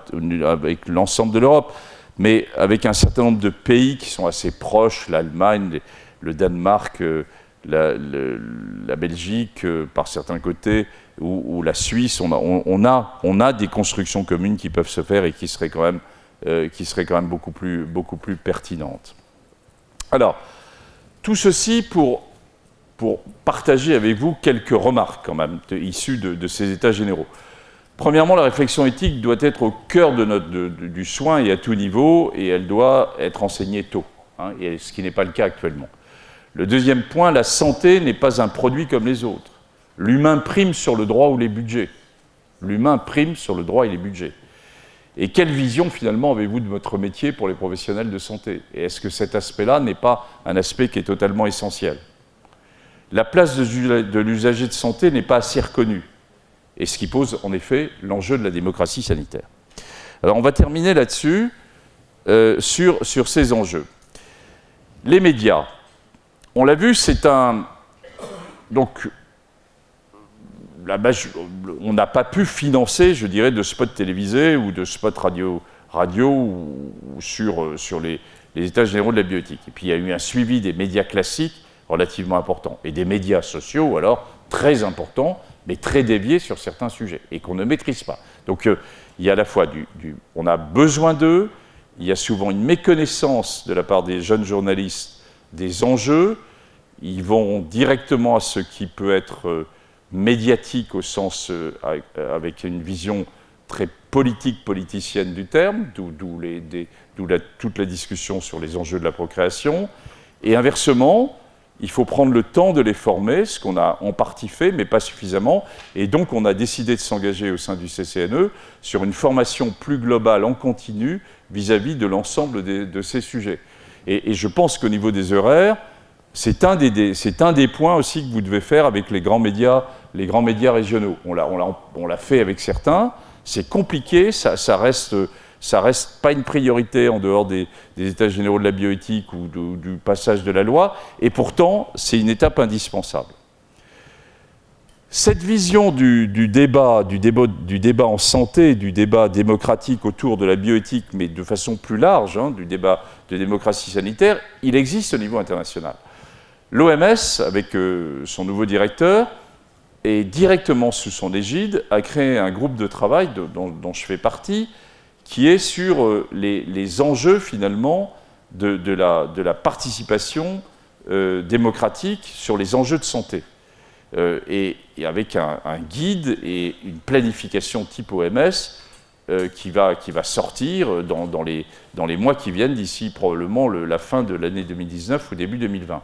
avec l'ensemble de l'Europe, mais avec un certain nombre de pays qui sont assez proches, l'Allemagne, le Danemark, la Belgique par certains côtés, ou la Suisse. On a des constructions communes qui peuvent se faire et qui seraient quand même beaucoup plus pertinentes. Alors, tout ceci pour partager avec vous quelques remarques quand même issues de ces états généraux. Premièrement, la réflexion éthique doit être au cœur du soin et à tout niveau, et elle doit être enseignée tôt, ce qui n'est pas le cas actuellement. Le deuxième point, la santé n'est pas un produit comme les autres. L'humain prime sur le droit ou les budgets. L'humain prime sur le droit et les budgets. Et quelle vision, finalement, avez-vous de votre métier pour les professionnels de santé? Et est-ce que cet aspect-là n'est pas un aspect qui est totalement essentiel? La place de l'usager de santé n'est pas assez reconnue, et ce qui pose, en effet, l'enjeu de la démocratie sanitaire. Alors, on va terminer là-dessus, sur ces enjeux. Les médias. On l'a vu, c'est un... Donc, on n'a pas pu financer, je dirais, de spots télévisés ou de spots radio ou sur les états généraux de la bioéthique. Et puis il y a eu un suivi des médias classiques relativement important, et des médias sociaux, alors, très importants, mais très déviés sur certains sujets, et qu'on ne maîtrise pas. Donc il y a à la fois on a besoin d'eux, il y a souvent une méconnaissance de la part des jeunes journalistes des enjeux, ils vont directement à ce qui peut être... médiatique au sens avec une vision très politicienne du terme, d'où toute la discussion sur les enjeux de la procréation. Et inversement, il faut prendre le temps de les former, ce qu'on a en partie fait, mais pas suffisamment. Et donc, on a décidé de s'engager au sein du CCNE sur une formation plus globale en continu vis-à-vis de l'ensemble de ces sujets. Et je pense qu'au niveau des horaires, c'est un des points aussi que vous devez faire avec les grands médias régionaux. On l'a fait avec certains. C'est compliqué, ça reste pas une priorité en dehors des états généraux de la bioéthique ou du passage de la loi, et pourtant, c'est une étape indispensable. Cette vision du débat en santé, du débat démocratique autour de la bioéthique, mais de façon plus large, du débat de démocratie sanitaire, il existe au niveau international. L'OMS, avec son nouveau directeur, et directement sous son égide, a créé un groupe de travail dont je fais partie, qui est sur les enjeux, finalement, de la participation démocratique sur les enjeux de santé. Et avec un guide et une planification type OMS qui va sortir dans les mois qui viennent, d'ici probablement la fin de l'année 2019 ou début 2020.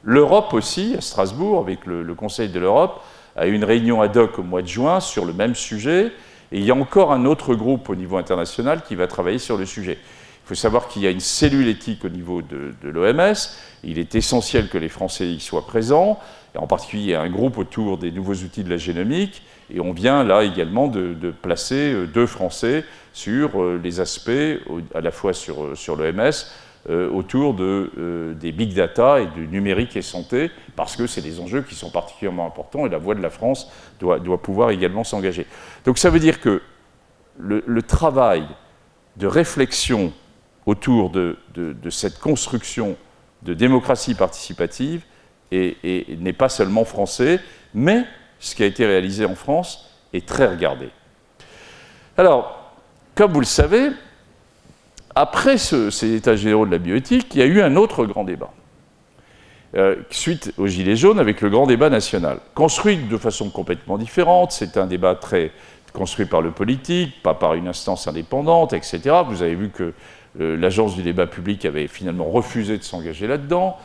L'Europe aussi, à Strasbourg, avec le Conseil de l'Europe, a eu une réunion ad hoc au mois de juin sur le même sujet, et il y a encore un autre groupe au niveau international qui va travailler sur le sujet. Il faut savoir qu'il y a une cellule éthique au niveau de l'OMS, il est essentiel que les Français y soient présents, et en particulier il y a un groupe autour des nouveaux outils de la génomique, et on vient là également de placer 2 Français sur les aspects, à la fois sur l'OMS, autour des big data et du numérique et santé, parce que c'est des enjeux qui sont particulièrement importants et la voix de la France doit pouvoir également s'engager. Donc ça veut dire que le travail de réflexion autour de cette construction de démocratie participative n'est pas seulement français, mais ce qui a été réalisé en France est très regardé. Alors, comme vous le savez, après ces états généraux de la bioéthique, il y a eu un autre grand débat. Suite aux Gilets jaunes, avec le grand débat national. Construit de façon complètement différente, c'est un débat très construit par le politique, pas par une instance indépendante, etc. Vous avez vu que l'Agence du débat public avait finalement refusé de s'engager là-dedans.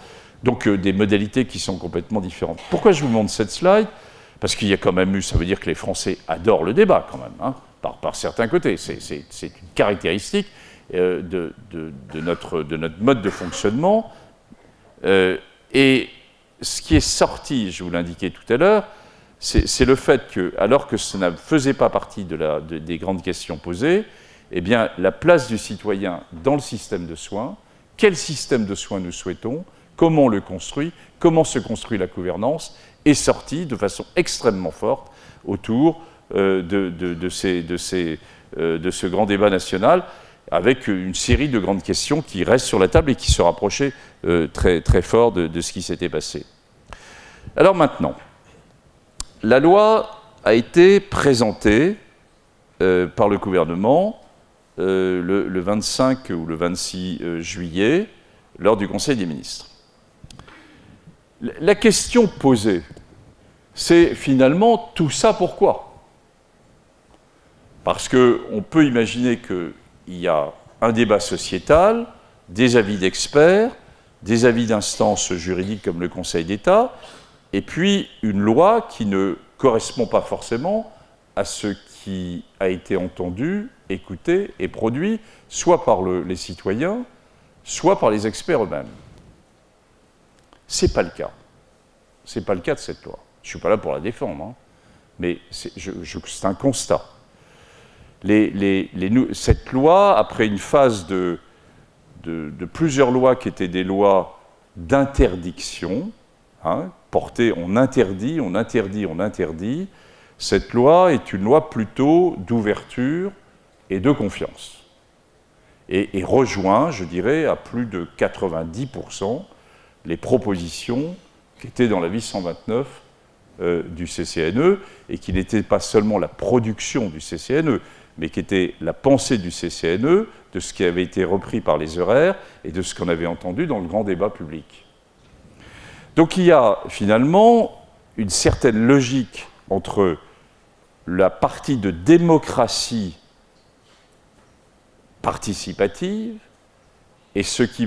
Donc des modalités qui sont complètement différentes. Pourquoi je vous montre cette slide? Parce qu'il y a quand même eu, ça veut dire que les Français adorent le débat quand même, hein, par certains côtés. C'est une caractéristique de notre mode de fonctionnement. Et ce qui est sorti, je vous l'indiquais tout à l'heure, c'est le fait que, alors que ça ne faisait pas partie des grandes questions posées, eh bien, la place du citoyen dans le système de soins, quel système de soins nous souhaitons, comment on le construit, comment se construit la gouvernance, est sortie de façon extrêmement forte autour de ce grand débat national, avec une série de grandes questions qui restent sur la table et qui se rapprochaient très, très fort de ce qui s'était passé. Alors maintenant, la loi a été présentée par le gouvernement le 25 ou le 26 juillet lors du Conseil des ministres. La question posée, c'est finalement tout ça pourquoi? Parce qu'on peut imaginer qu'il y a un débat sociétal, des avis d'experts, des avis d'instances juridiques comme le Conseil d'État, et puis une loi qui ne correspond pas forcément à ce qui a été entendu, écouté et produit, soit par les citoyens, soit par les experts eux-mêmes. Ce n'est pas le cas. Ce n'est pas le cas de cette loi. Je ne suis pas là pour la défendre, hein, mais c'est un constat. Cette loi, après une phase de plusieurs lois qui étaient des lois d'interdiction, hein, portées on interdit, on interdit, on interdit, cette loi est une loi plutôt d'ouverture et de confiance. Et rejoint, je dirais, à plus de 90% les propositions qui étaient dans l'avis 129 du CCNE, et qui n'était pas seulement la production du CCNE, mais qui était la pensée du CCNE, de ce qui avait été repris par les horaires et de ce qu'on avait entendu dans le grand débat public. Donc il y a finalement une certaine logique entre la partie de démocratie participative et ce qui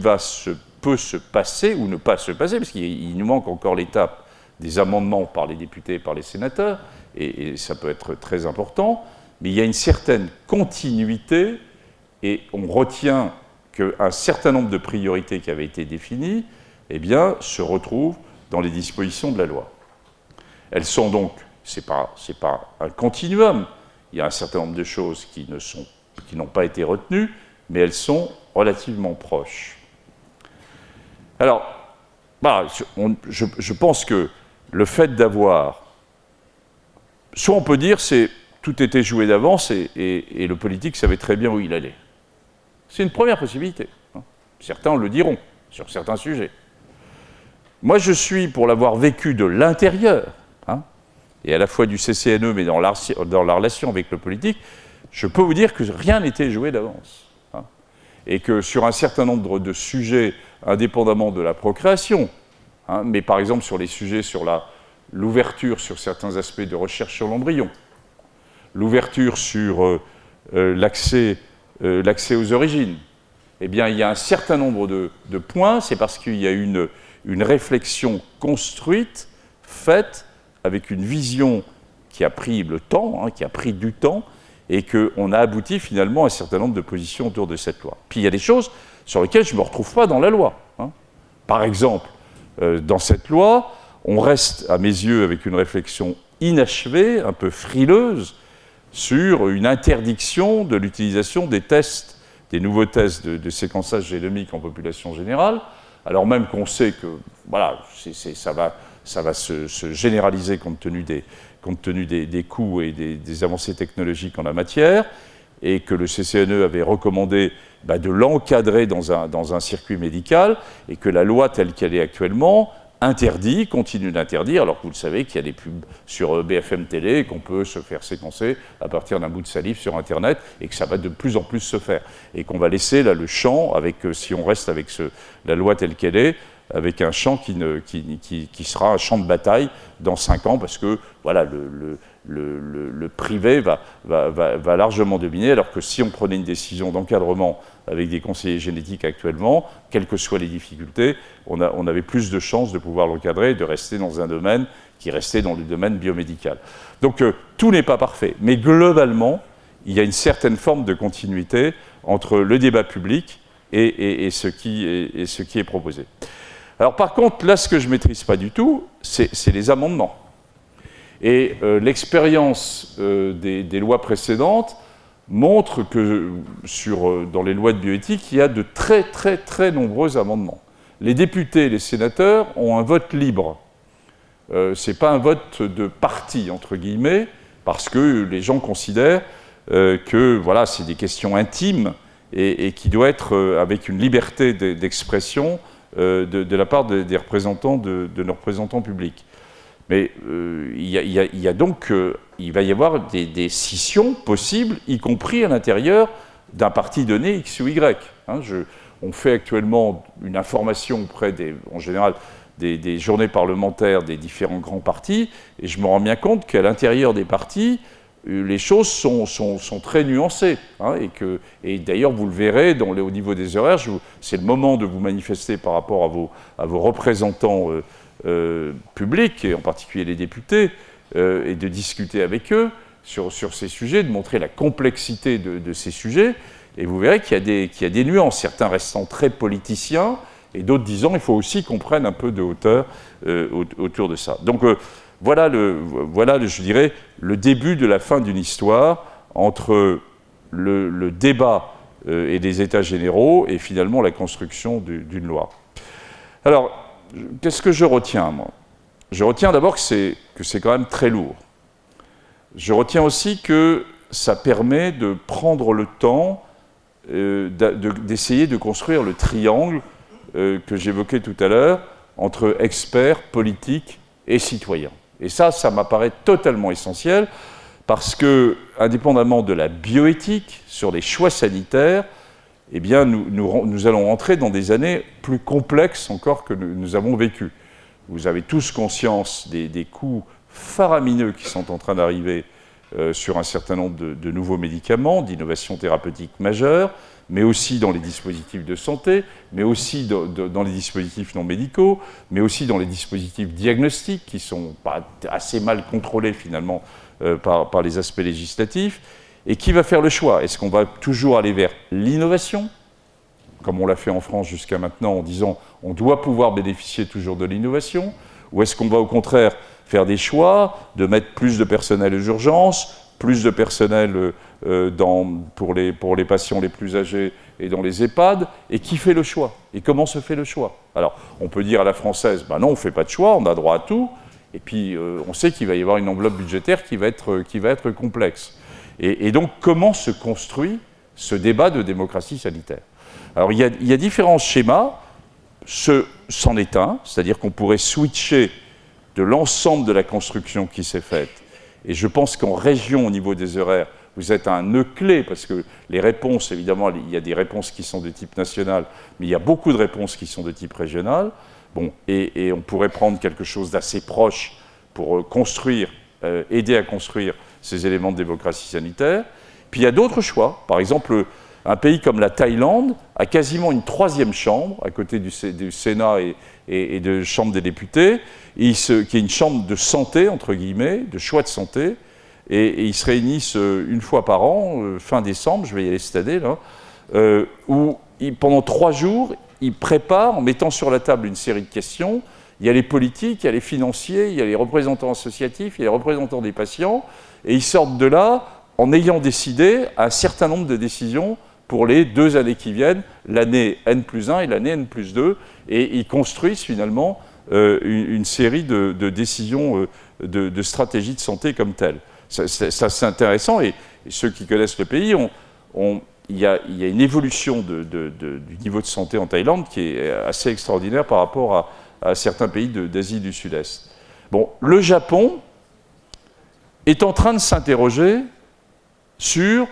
peut se passer ou ne pas se passer, parce qu'il nous manque encore l'étape des amendements par les députés et par les sénateurs, et ça peut être très important, mais il y a une certaine continuité, et on retient qu'un certain nombre de priorités qui avaient été définies, eh bien, se retrouvent dans les dispositions de la loi. Elles sont donc, c'est pas un continuum, il y a un certain nombre de choses qui n'ont pas été retenues, mais elles sont relativement proches. Alors, voilà, je pense que le fait d'avoir... Soit on peut dire que tout était joué d'avance et le politique savait très bien où il allait. C'est une première possibilité. Hein. Certains le diront sur certains sujets. Moi, je suis pour l'avoir vécu de l'intérieur, hein, et à la fois du CCNE, mais dans la relation avec le politique, je peux vous dire que rien n'était joué d'avance. Hein, et que sur un certain nombre de sujets, indépendamment de la procréation, hein, mais par exemple sur les sujets sur l'ouverture sur certains aspects de recherche sur l'embryon, l'ouverture sur l'accès aux origines, eh bien, il y a un certain nombre de points, c'est parce qu'il y a une réflexion construite, faite, avec une vision qui a pris le temps, hein, qui a pris du temps, et qu'on a abouti finalement à un certain nombre de positions autour de cette loi. Puis il y a des choses sur lesquelles je ne me retrouve pas dans la loi. Hein. Par exemple, dans cette loi, on reste, à mes yeux, avec une réflexion inachevée, un peu frileuse, sur une interdiction de l'utilisation des tests, des nouveaux tests de séquençage génomique en population générale, alors même qu'on sait que voilà, ça va se généraliser compte tenu des coûts et des avancées technologiques en la matière, et que le CCNE avait recommandé de l'encadrer dans un circuit médical, et que la loi telle qu'elle est actuellement interdit, continue d'interdire, alors que vous le savez qu'il y a des pubs sur BFM Télé, qu'on peut se faire séquencer à partir d'un bout de salive sur Internet, et que ça va de plus en plus se faire. Et qu'on va laisser là le champ, avec, si on reste avec la loi telle qu'elle est, avec un champ qui sera un champ de bataille dans 5 ans, parce que voilà, le privé va largement dominer, alors que si on prenait une décision d'encadrement avec des conseillers génétiques actuellement, quelles que soient les difficultés, on avait plus de chances de pouvoir l'encadrer et de rester dans un domaine qui restait dans le domaine biomédical. Donc tout n'est pas parfait, mais globalement, il y a une certaine forme de continuité entre le débat public et ce qui est proposé. Alors par contre, là, ce que je ne maîtrise pas du tout, c'est les amendements. Et l'expérience des lois précédentes montre que dans les lois de bioéthique, il y a de très très très nombreux amendements. Les députés et les sénateurs ont un vote libre. Ce n'est pas un vote de parti, entre guillemets, parce que les gens considèrent que voilà, c'est des questions intimes et qui doivent être avec une liberté d'expression de la part des représentants de nos représentants publics. Mais il va y avoir des scissions possibles, y compris à l'intérieur d'un parti donné X ou Y. On fait actuellement une information auprès en général des journées parlementaires des différents grands partis, et je me rends bien compte qu'à l'intérieur des partis, les choses sont très nuancées. Et d'ailleurs, vous le verrez au niveau des horaires, c'est le moment de vous manifester par rapport à vos représentants publics, et en particulier les députés, et de discuter avec eux sur ces sujets, de montrer la complexité de ces sujets. Et vous verrez qu'il y a des nuances, certains restant très politiciens, et d'autres disant qu'il faut aussi qu'on prenne un peu de hauteur autour de ça. Donc, voilà, je dirais, le début de la fin d'une histoire entre le débat et les états généraux et finalement la construction d'une loi. Alors, qu'est-ce que je retiens, moi ? Je retiens d'abord que c'est quand même très lourd. Je retiens aussi que ça permet de prendre le temps d'essayer de construire le triangle que j'évoquais tout à l'heure entre experts, politiques et citoyens. Et ça m'apparaît totalement essentiel parce que, indépendamment de la bioéthique, sur les choix sanitaires, eh bien, nous allons entrer dans des années plus complexes encore que nous avons vécues. Vous avez tous conscience des coûts faramineux qui sont en train d'arriver sur un certain nombre de nouveaux médicaments, d'innovations thérapeutiques majeures, mais aussi dans les dispositifs de santé, mais aussi dans les dispositifs non médicaux, mais aussi dans les dispositifs diagnostiques qui sont assez mal contrôlés finalement par les aspects législatifs. Et qui va faire le choix ? Est-ce qu'on va toujours aller vers l'innovation, comme on l'a fait en France jusqu'à maintenant, en disant on doit pouvoir bénéficier toujours de l'innovation, ou est-ce qu'on va au contraire faire des choix de mettre plus de personnel aux urgences, plus de personnel pour les patients les plus âgés et dans les EHPAD, et qui fait le choix ? Et comment se fait le choix ? Alors, on peut dire à la française, non, on ne fait pas de choix, on a droit à tout, et puis on sait qu'il va y avoir une enveloppe budgétaire qui va être complexe. Et donc, comment se construit ce débat de démocratie sanitaire ? Alors, il y a différents schémas. C'en est un, c'est-à-dire qu'on pourrait switcher de l'ensemble de la construction qui s'est faite. Et je pense qu'en région, au niveau des horaires, vous êtes à un nœud clé, parce que les réponses, évidemment, il y a des réponses qui sont de type national, mais il y a beaucoup de réponses qui sont de type régional. Bon, et on pourrait prendre quelque chose d'assez proche pour construire, aider à construire ces éléments de démocratie sanitaire. Puis il y a d'autres choix. Par exemple, un pays comme la Thaïlande a quasiment une troisième chambre, à côté du Sénat et de la Chambre des députés, qui est une chambre de santé, entre guillemets, de choix de santé, et ils se réunissent une fois par an, fin décembre, je vais y aller cette année, là, où pendant 3 jours, ils préparent, en mettant sur la table une série de questions. Il y a les politiques, il y a les financiers, il y a les représentants associatifs, il y a les représentants des patients, et ils sortent de là en ayant décidé un certain nombre de décisions pour les 2 années qui viennent, l'année N+1 et l'année N+2, et ils construisent finalement une série de décisions de stratégie de santé comme telle. Ça c'est intéressant, et ceux qui connaissent le pays, il y a une évolution du niveau de santé en Thaïlande qui est assez extraordinaire par rapport à certains pays d'Asie du Sud-Est. Bon, le Japon est en train de s'interroger sur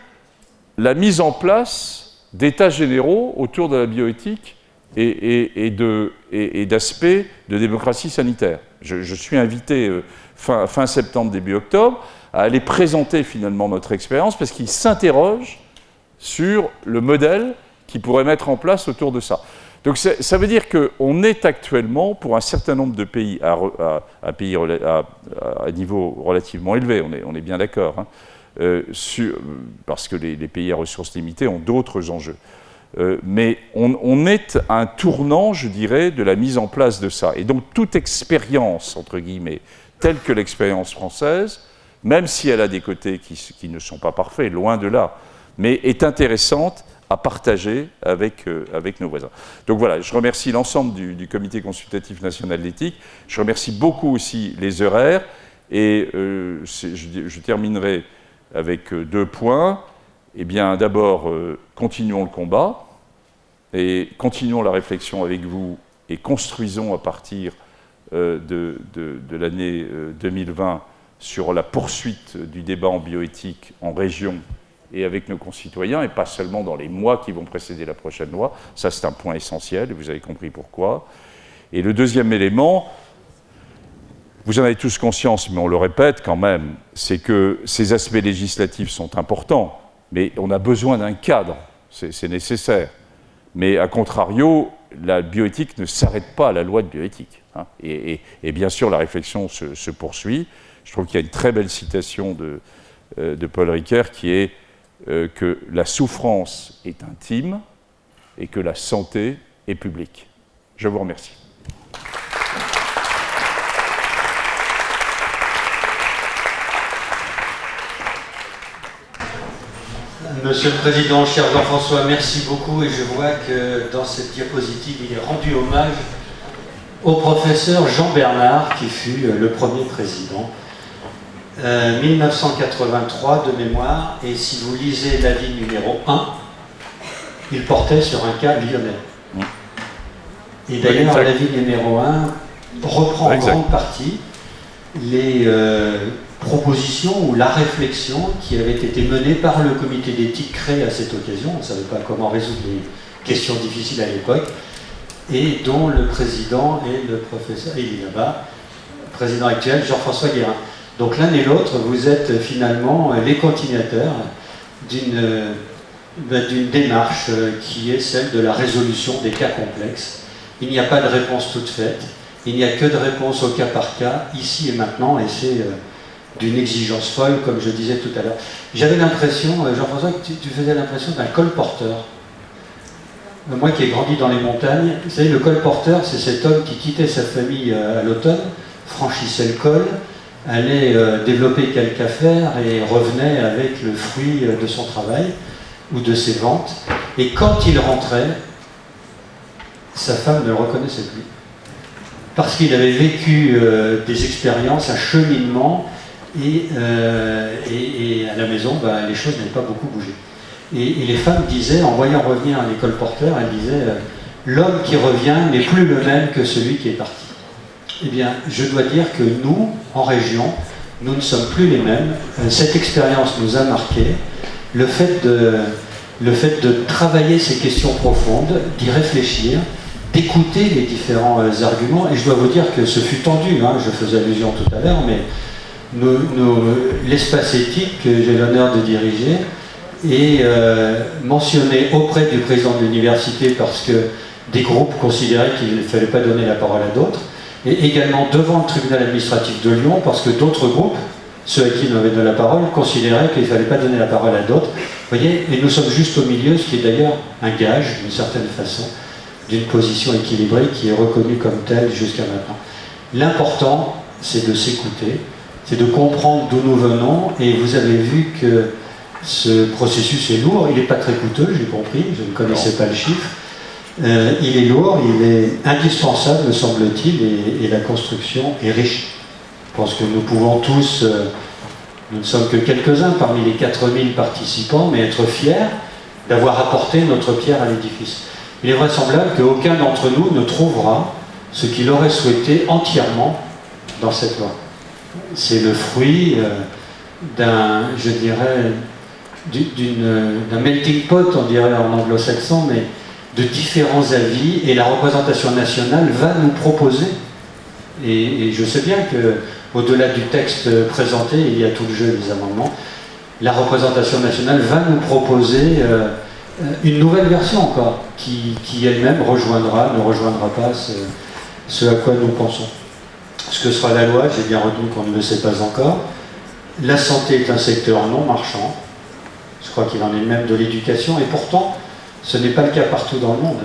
la mise en place d'états généraux autour de la bioéthique et d'aspects de démocratie sanitaire. Je suis invité fin septembre, début octobre, à aller présenter finalement notre expérience parce qu'ils s'interrogent sur le modèle qu'ils pourraient mettre en place autour de ça. Donc ça veut dire qu'on est actuellement, pour un certain nombre de pays, à niveau relativement élevé, on est bien d'accord, hein, parce que les pays à ressources limitées ont d'autres enjeux. Mais on est à un tournant, je dirais, de la mise en place de ça. Et donc toute expérience, entre guillemets, telle que l'expérience française, même si elle a des côtés qui ne sont pas parfaits, loin de là, mais est intéressante à partager avec nos voisins. Donc voilà, je remercie l'ensemble du Comité consultatif national d'éthique, je remercie beaucoup aussi les EURER, et je terminerai avec 2 points. Eh bien, d'abord, continuons le combat, et continuons la réflexion avec vous, et construisons à partir de l'année 2020 sur la poursuite du débat en bioéthique en région et avec nos concitoyens, et pas seulement dans les mois qui vont précéder la prochaine loi. Ça, c'est un point essentiel, et vous avez compris pourquoi. Et le deuxième élément, vous en avez tous conscience, mais on le répète quand même, c'est que ces aspects législatifs sont importants, mais on a besoin d'un cadre, c'est nécessaire. Mais à contrario, la bioéthique ne s'arrête pas à la loi de bioéthique, hein. Et bien sûr, la réflexion se poursuit. Je trouve qu'il y a une très belle citation de Paul Ricoeur qui est que la souffrance est intime et que la santé est publique. Je vous remercie. Monsieur le Président, cher Jean-François, merci beaucoup, et je vois que dans cette diapositive, il est rendu hommage au professeur Jean Bernard, qui fut le premier président. 1983 de mémoire, et si vous lisez l'avis numéro 1, il portait sur un cas lyonnais. Et d'ailleurs, l'avis numéro 1 reprend en grande partie les propositions ou la réflexion qui avait été menée par le comité d'éthique créé à cette occasion. On ne savait pas comment résoudre les questions difficiles à l'époque, et dont le président est le professeur, il est là-bas, le président actuel, Jean-François Guérin. Donc l'un et l'autre, vous êtes finalement les continuateurs d'une démarche qui est celle de la résolution des cas complexes. Il n'y a pas de réponse toute faite, il n'y a que de réponse au cas par cas, ici et maintenant, et c'est d'une exigence folle, comme je disais tout à l'heure. J'avais l'impression, Jean-François, que tu faisais l'impression d'un colporteur. Moi qui ai grandi dans les montagnes, vous savez, le colporteur, c'est cet homme qui quittait sa famille à l'automne, franchissait le col, allait développer quelque affaire et revenait avec le fruit de son travail ou de ses ventes. Et quand il rentrait, sa femme ne le reconnaissait plus. Parce qu'il avait vécu des expériences, un cheminement, et à la maison, les choses n'avaient pas beaucoup bougé. Et les femmes disaient, en voyant revenir les colporteurs, elles disaient l'homme qui revient n'est plus le même que celui qui est parti. Eh bien, je dois dire que nous, en région, nous ne sommes plus les mêmes. Cette expérience nous a marqués. Le fait de travailler ces questions profondes, d'y réfléchir, d'écouter les différents arguments, et je dois vous dire que ce fut tendu, hein, je faisais allusion tout à l'heure, mais l'espace éthique que j'ai l'honneur de diriger est mentionné auprès du président de l'université parce que des groupes considéraient qu'il ne fallait pas donner la parole à d'autres, et également devant le tribunal administratif de Lyon parce que d'autres groupes, ceux à qui on avait donné la parole, considéraient qu'il ne fallait pas donner la parole à d'autres. Vous voyez, et nous sommes juste au milieu, ce qui est d'ailleurs un gage, d'une certaine façon, d'une position équilibrée qui est reconnue comme telle jusqu'à maintenant. L'important, c'est de s'écouter, c'est de comprendre d'où nous venons, et vous avez vu que ce processus est lourd, il n'est pas très coûteux, j'ai compris, je ne connaissais pas le chiffre. Il est lourd, il est indispensable, me semble-t-il, et la construction est riche. Je pense que nous pouvons tous, nous ne sommes que quelques-uns parmi les 4000 participants, mais être fiers d'avoir apporté notre pierre à l'édifice. Il est vraisemblable qu'aucun d'entre nous ne trouvera ce qu'il aurait souhaité entièrement dans cette loi. C'est le fruit d'un, je dirais, d'un melting pot, on dirait en anglo-saxon, mais de différents avis, et la représentation nationale va nous proposer, et je sais bien qu'au-delà du texte présenté, il y a tout le jeu des amendements, la représentation nationale va nous proposer une nouvelle version encore, qui elle-même rejoindra, ne rejoindra pas ce à quoi nous pensons. Ce que sera la loi, j'ai bien retenu qu'on ne le sait pas encore. La santé est un secteur non marchand, je crois qu'il en est même de l'éducation, et pourtant, ce n'est pas le cas partout dans le monde.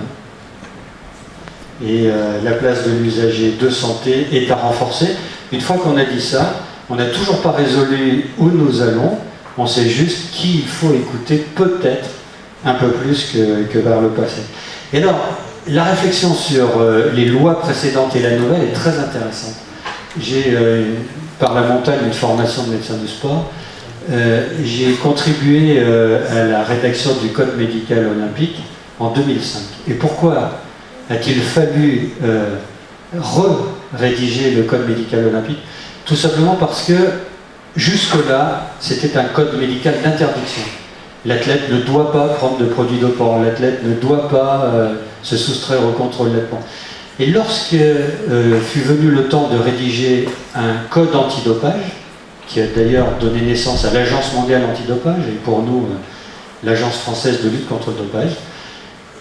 Et la place de l'usager de santé est à renforcer. Une fois qu'on a dit ça, on n'a toujours pas résolu où nous allons, on sait juste qui il faut écouter, peut-être un peu plus que par le passé. Et alors, la réflexion sur les lois précédentes et la nouvelle est très intéressante. J'ai, par la montagne, une formation de médecin du sport. J'ai contribué à la rédaction du Code médical olympique en 2005. Et pourquoi a-t-il fallu rédiger le Code médical olympique? Tout simplement parce que jusque-là, c'était un code médical d'interdiction. L'athlète ne doit pas prendre de produits dopants, l'athlète ne doit pas se soustraire au contrôle dopant. Et lorsque fut venu le temps de rédiger un code antidopage, qui a d'ailleurs donné naissance à l'Agence mondiale antidopage, et pour nous, l'Agence française de lutte contre le dopage,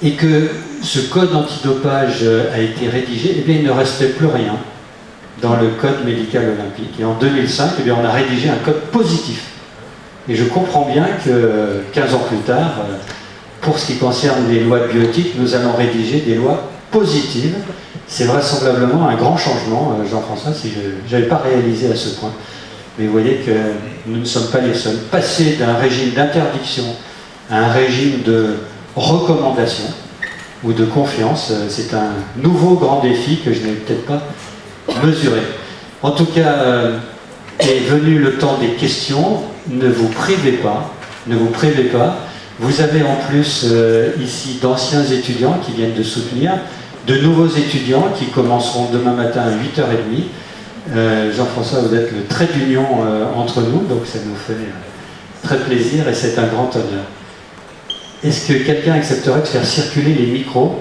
et que ce code antidopage a été rédigé, eh bien, il ne restait plus rien dans le code médical olympique. Et en 2005, eh bien, on a rédigé un code positif. Et je comprends bien que 15 ans plus tard, pour ce qui concerne les lois de bioéthique, nous allons rédiger des lois positives. C'est vraisemblablement un grand changement, Jean-François, si je n'avais pas réalisé à ce point. Mais vous voyez que nous ne sommes pas les seuls. Passer d'un régime d'interdiction à un régime de recommandation ou de confiance, c'est un nouveau grand défi que je n'ai peut-être pas mesuré. En tout cas, est venu le temps des questions. Ne vous privez pas, ne vous privez pas. Vous avez en plus ici d'anciens étudiants qui viennent de soutenir, de nouveaux étudiants qui commenceront demain matin à 8h30. Jean-François, vous êtes le trait d'union entre nous, donc ça nous fait très plaisir et c'est un grand honneur. Est-ce que quelqu'un accepterait de faire circuler les micros?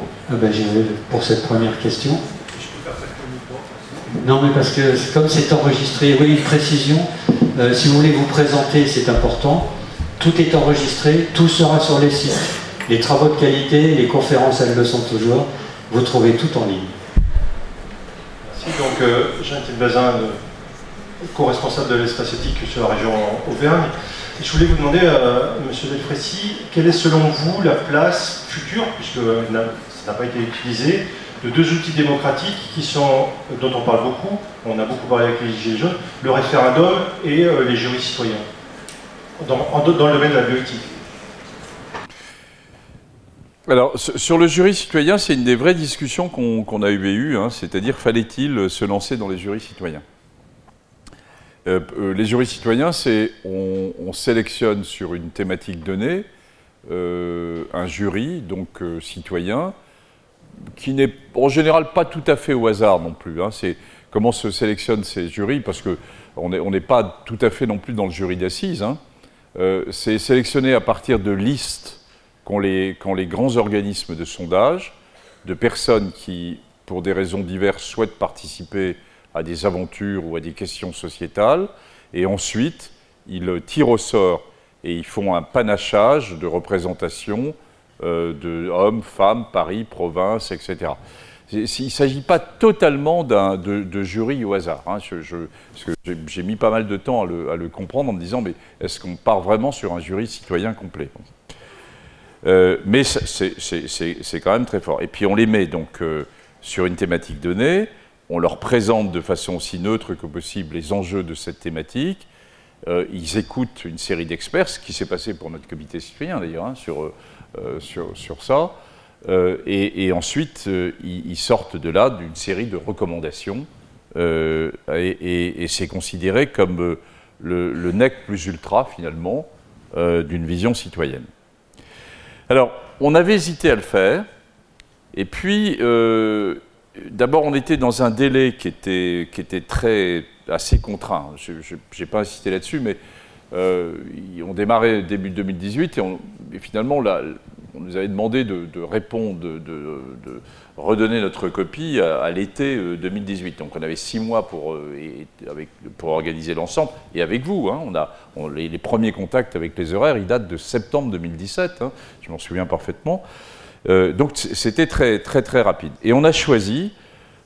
Pour cette première question. Je peux faire ça. Non, mais parce que comme c'est enregistré, oui, une précision, si vous voulez vous présenter, c'est important. Tout est enregistré, tout sera sur les sites. Les travaux de qualité, les conférences, elles le sont toujours. Vous trouvez tout en ligne. Merci. Donc, Jean-Étienne Bazin, co-responsable de l'espace éthique sur la région Auvergne. Et je voulais vous demander, Monsieur Delfrécy, quelle est selon vous la place future, puisque ça n'a pas été utilisé, de deux outils démocratiques dont on parle beaucoup, on a beaucoup parlé avec les Gilets jaunes, le référendum et les jurys citoyens, dans le domaine de la bioéthique. Alors, sur le jury citoyen, c'est une des vraies discussions qu'on avait eues, c'est-à-dire fallait-il se lancer dans les jurys citoyens. Les jurys citoyens, c'est on sélectionne sur une thématique donnée un jury, donc citoyen, qui n'est en général pas tout à fait au hasard non plus. C'est comment se sélectionnent ces jurys, parce qu'on n'est pas tout à fait non plus dans le jury d'assises. C'est sélectionné à partir de listes qu'ont les grands organismes de sondage, de personnes qui, pour des raisons diverses, souhaitent participer à des aventures ou à des questions sociétales, et ensuite, ils tirent au sort et ils font un panachage de représentation de hommes, femmes, Paris, province, etc. Il ne s'agit pas totalement de jury au hasard. Parce que j'ai mis pas mal de temps à le comprendre en me disant, mais est-ce qu'on part vraiment sur un jury citoyen complet? Mais c'est quand même très fort. Et puis on les met donc sur une thématique donnée, on leur présente de façon aussi neutre que possible les enjeux de cette thématique, ils écoutent une série d'experts, ce qui s'est passé pour notre comité citoyen d'ailleurs, sur ça, et ensuite ils sortent de là d'une série de recommandations, et c'est considéré comme le nec plus ultra finalement d'une vision citoyenne. Alors, on avait hésité à le faire, et puis d'abord, on était dans un délai qui était assez contraint. Je n'ai pas insisté là-dessus, mais on démarrait début 2018 et finalement, là, on nous avait demandé de répondre, de redonner notre copie à l'été 2018. Donc on avait 6 mois pour organiser l'ensemble, et avec vous. Hein, les premiers contacts avec les horaires, ils datent de septembre 2017, hein, je m'en souviens parfaitement. Donc c'était très, très, très rapide. Et on a choisi,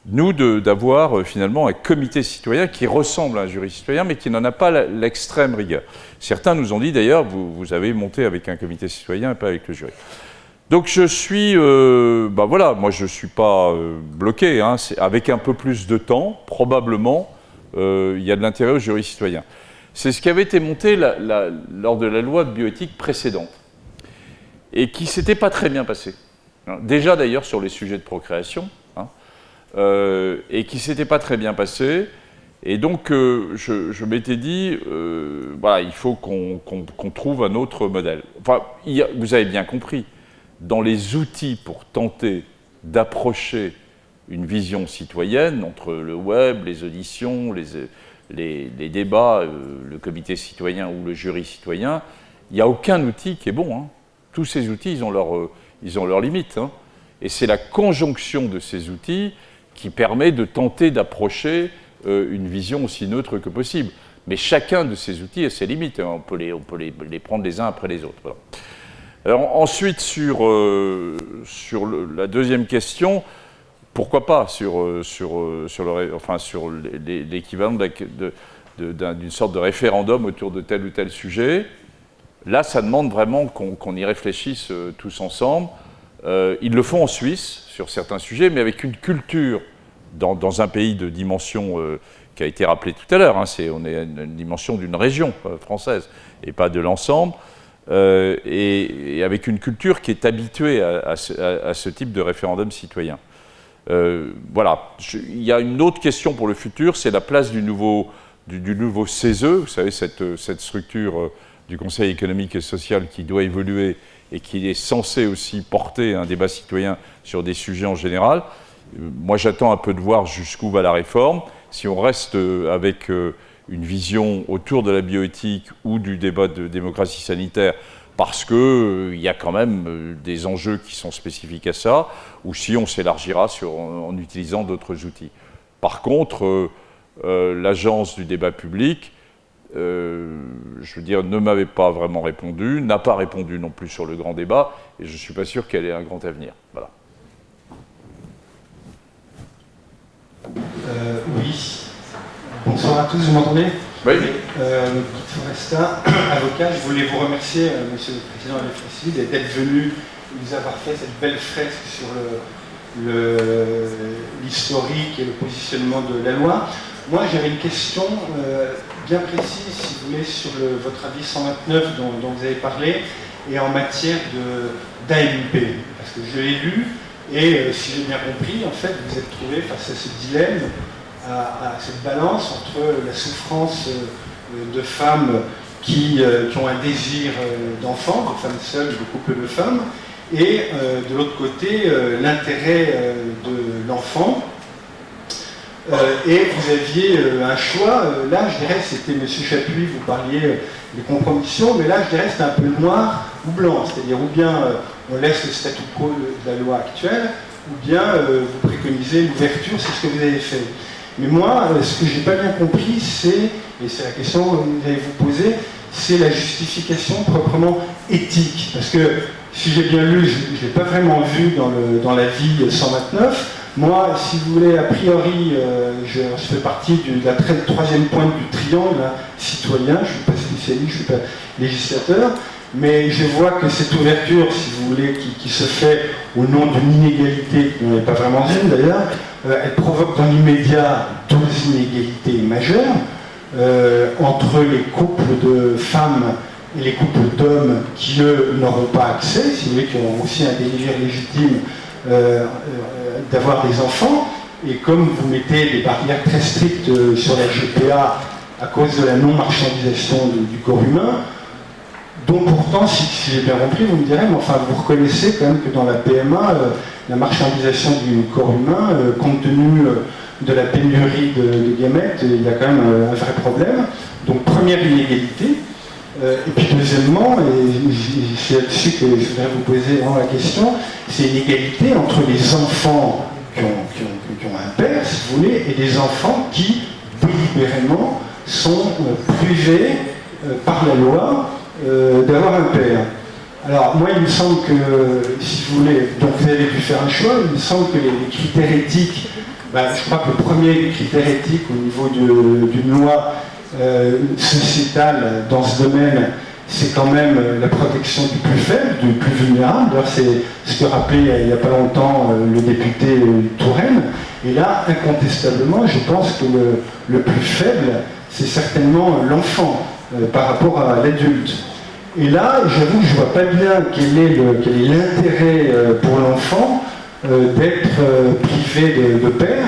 nous, d'avoir finalement un comité citoyen qui ressemble à un jury citoyen, mais qui n'en a pas l'extrême rigueur. Certains nous ont dit d'ailleurs, vous avez monté avec un comité citoyen et pas avec le jury. Donc je suis, voilà, moi je ne suis pas bloqué, hein, avec un peu plus de temps, probablement, il y a de l'intérêt au jury citoyen. C'est ce qui avait été monté lors de la loi de bioéthique précédente, et qui ne s'était pas très bien passé. Hein, déjà d'ailleurs sur les sujets de procréation, hein, et qui ne s'était pas très bien passé. Et donc, je m'étais dit, voilà, il faut qu'on trouve un autre modèle. Enfin, vous avez bien compris, dans les outils pour tenter d'approcher une vision citoyenne, entre le web, les auditions, les débats, le comité citoyen ou le jury citoyen, il n'y a aucun outil qui est bon. Hein. Tous ces outils, ils ont leurs limites. Hein. Et c'est la conjonction de ces outils qui permet de tenter d'approcher une vision aussi neutre que possible. Mais chacun de ces outils a ses limites. Hein. On peut les prendre les uns après les autres. Voilà. Alors, ensuite, sur la deuxième question, pourquoi pas sur l'équivalent d'une sorte de référendum autour de tel ou tel sujet. Là, ça demande vraiment qu'on y réfléchisse tous ensemble. Ils le font en Suisse, sur certains sujets, mais avec une culture dans un pays de dimension qui a été rappelé tout à l'heure. Hein, on est à une dimension d'une région française et pas de l'ensemble. Et avec une culture qui est habituée à ce type de référendum citoyen. Voilà. Il y a une autre question pour le futur, c'est la place du nouveau CESE, vous savez, cette structure du Conseil économique et social qui doit évoluer et qui est censée aussi porter un débat citoyen sur des sujets en général. Moi, j'attends un peu de voir jusqu'où va la réforme. Si on reste avec une vision autour de la bioéthique ou du débat de démocratie sanitaire, parce qu'il y a quand même des enjeux qui sont spécifiques à ça, ou si on s'élargira en utilisant d'autres outils. Par contre, l'agence du débat public, je veux dire, ne m'avait pas vraiment répondu, n'a pas répondu non plus sur le grand débat, et je ne suis pas sûr qu'elle ait un grand avenir. Voilà. Oui. Bonsoir à tous, vous m'entendez? Oui. Guy Foresta, avocat, je voulais vous remercier, Monsieur le Président Delfrécy, d'être venu nous avoir fait cette belle fresque sur l'historique et le positionnement de la loi. Moi, j'avais une question bien précise, si vous voulez, sur votre avis 129 dont vous avez parlé, et en matière d'AMP, parce que je l'ai lu, et si j'ai bien compris, en fait, vous êtes trouvé face à ce dilemme, à cette balance entre la souffrance de femmes qui ont un désir d'enfant, de femmes seules, de couples de femmes, et de l'autre côté, l'intérêt de l'enfant. Et vous aviez un choix, là je dirais c'était M. Chapuis, vous parliez des compromissions, mais là je dirais c'était un peu noir ou blanc, c'est-à-dire ou bien on laisse le statu quo de la loi actuelle, ou bien vous préconisez l'ouverture, c'est ce que vous avez fait. Mais moi, ce que je n'ai pas bien compris, et c'est la question que vous allez vous poser, c'est la justification proprement éthique. Parce que si j'ai bien lu, je ne l'ai pas vraiment vu dans l'avis 129. Moi, si vous voulez, a priori, je fais partie de la troisième pointe du triangle citoyen. Je ne suis pas spécialiste, je ne suis pas législateur. Mais je vois que cette ouverture, si vous voulez, qui se fait au nom d'une inégalité, qui n'en est pas vraiment une d'ailleurs, elle provoque dans l'immédiat deux inégalités majeures entre les couples de femmes et les couples d'hommes qui, eux, n'auront pas accès, si vous voulez, qui ont aussi un désir légitime d'avoir des enfants. Et comme vous mettez des barrières très strictes sur la GPA à cause de la non-marchandisation du corps humain, dont pourtant, si j'ai bien compris, vous me direz, mais enfin, vous reconnaissez quand même que dans la PMA, la marchandisation du corps humain, compte tenu de la pénurie de gamètes, il y a quand même un vrai problème. Donc première inégalité. Et puis deuxièmement, et c'est là-dessus que je voudrais vous poser vraiment la question, c'est l'égalité entre les enfants qui ont un père, si vous voulez, et des enfants qui, délibérément, sont privés par la loi d'avoir un père. Alors moi, il me semble que, si vous voulez, donc vous avez dû faire un choix, il me semble que les critères éthiques, je crois que le premier critère éthique au niveau d'une loi sociétale dans ce domaine, c'est quand même la protection du plus faible, du plus vulnérable. D'ailleurs, c'est ce que rappelait il n'y a pas longtemps le député Touraine. Et là, incontestablement, je pense que le plus faible, c'est certainement l'enfant par rapport à l'adulte. Et là, j'avoue que je ne vois pas bien quel est l'intérêt pour l'enfant d'être privé de père,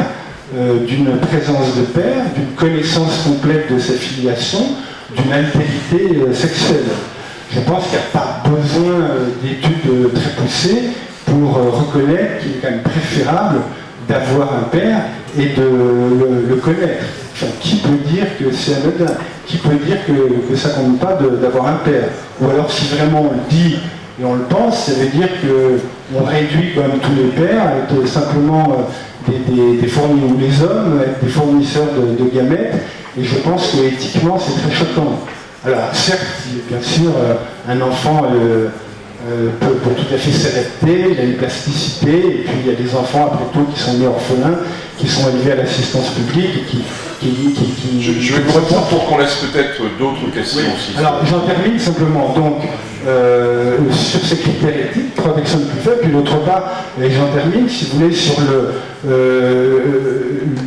d'une présence de père, d'une connaissance complète de sa filiation, d'une altérité sexuelle. Je pense qu'il n'y a pas besoin d'études très poussées pour reconnaître qu'il est quand même préférable d'avoir un père et de le connaître. Enfin, qui peut dire que c'est anodin? Qui peut dire que ça compte pas d'avoir un père? Ou alors si vraiment on le dit et on le pense, ça veut dire qu'on réduit quand même tous les pères à être simplement des fournisseurs, ou les hommes, à être des fournisseurs de gamètes. Et je pense que éthiquement c'est très choquant. Alors certes, bien sûr, un enfant peut tout à fait s'adapter, il a une plasticité, et puis il y a des enfants après tout qui sont nés orphelins, qui sont élevés à l'assistance publique et qui Je vais vous répondre pour qu'on laisse peut-être d'autres questions aussi. Alors j'en termine simplement, donc sur ces critères éthiques, protection du plus faible, puis d'autre part, et j'en termine, si vous voulez, sur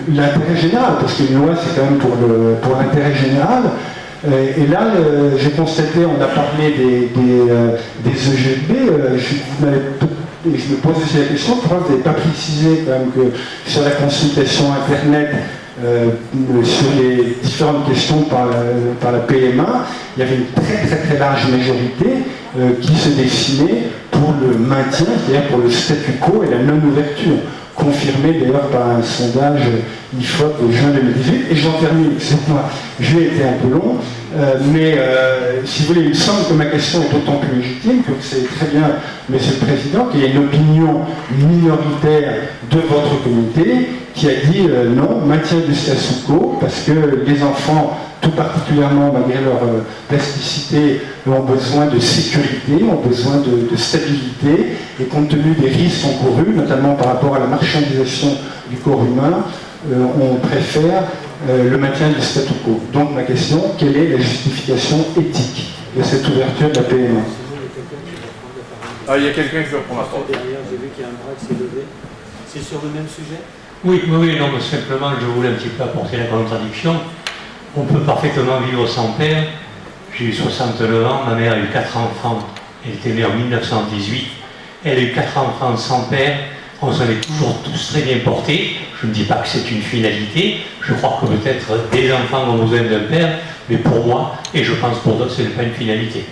l'intérêt général, parce qu'une loi c'est quand même pour l'intérêt général. Et là, j'ai constaté, on a parlé des EGB, je me pose aussi la question, pourquoi vous n'avez pas précisé quand même que sur la consultation Internet, sur les différentes questions par la PMA, il y avait une très très très large majorité qui se dessinait pour le maintien, c'est-à-dire pour le statu quo et la non-ouverture, confirmé d'ailleurs par un sondage IFOP de juin 2018. Et j'en termine, excusez-moi, j'ai été un peu long, mais si vous voulez, il me semble que ma question est d'autant plus légitime que c'est très bien, Monsieur le Président, qu'il y a une opinion minoritaire de votre comité qui a dit non, maintien du statu quo, parce que les enfants, tout particulièrement malgré leur plasticité, ont besoin de sécurité, ont besoin de stabilité, et compte tenu des risques encourus, notamment par rapport à la marchandisation du corps humain, on préfère le maintien du statu quo. Donc ma question, quelle est la justification éthique de cette ouverture de la PMA? Ah, il y a quelqu'un qui veut prendre la parole. Derrière, j'ai vu qu'il y a un bras qui s'est levé. C'est sur le même sujet? Oui, non, mais simplement, je voulais un petit peu apporter la contradiction. On peut parfaitement vivre sans père. J'ai eu 69 ans, ma mère a eu 4 enfants. Elle était née en 1918. Elle a eu 4 enfants sans père. On s'en est toujours tous très bien portés. Je ne dis pas que c'est une finalité. Je crois que peut-être des enfants ont besoin d'un père, mais pour moi, et je pense pour d'autres, ce n'est pas une finalité.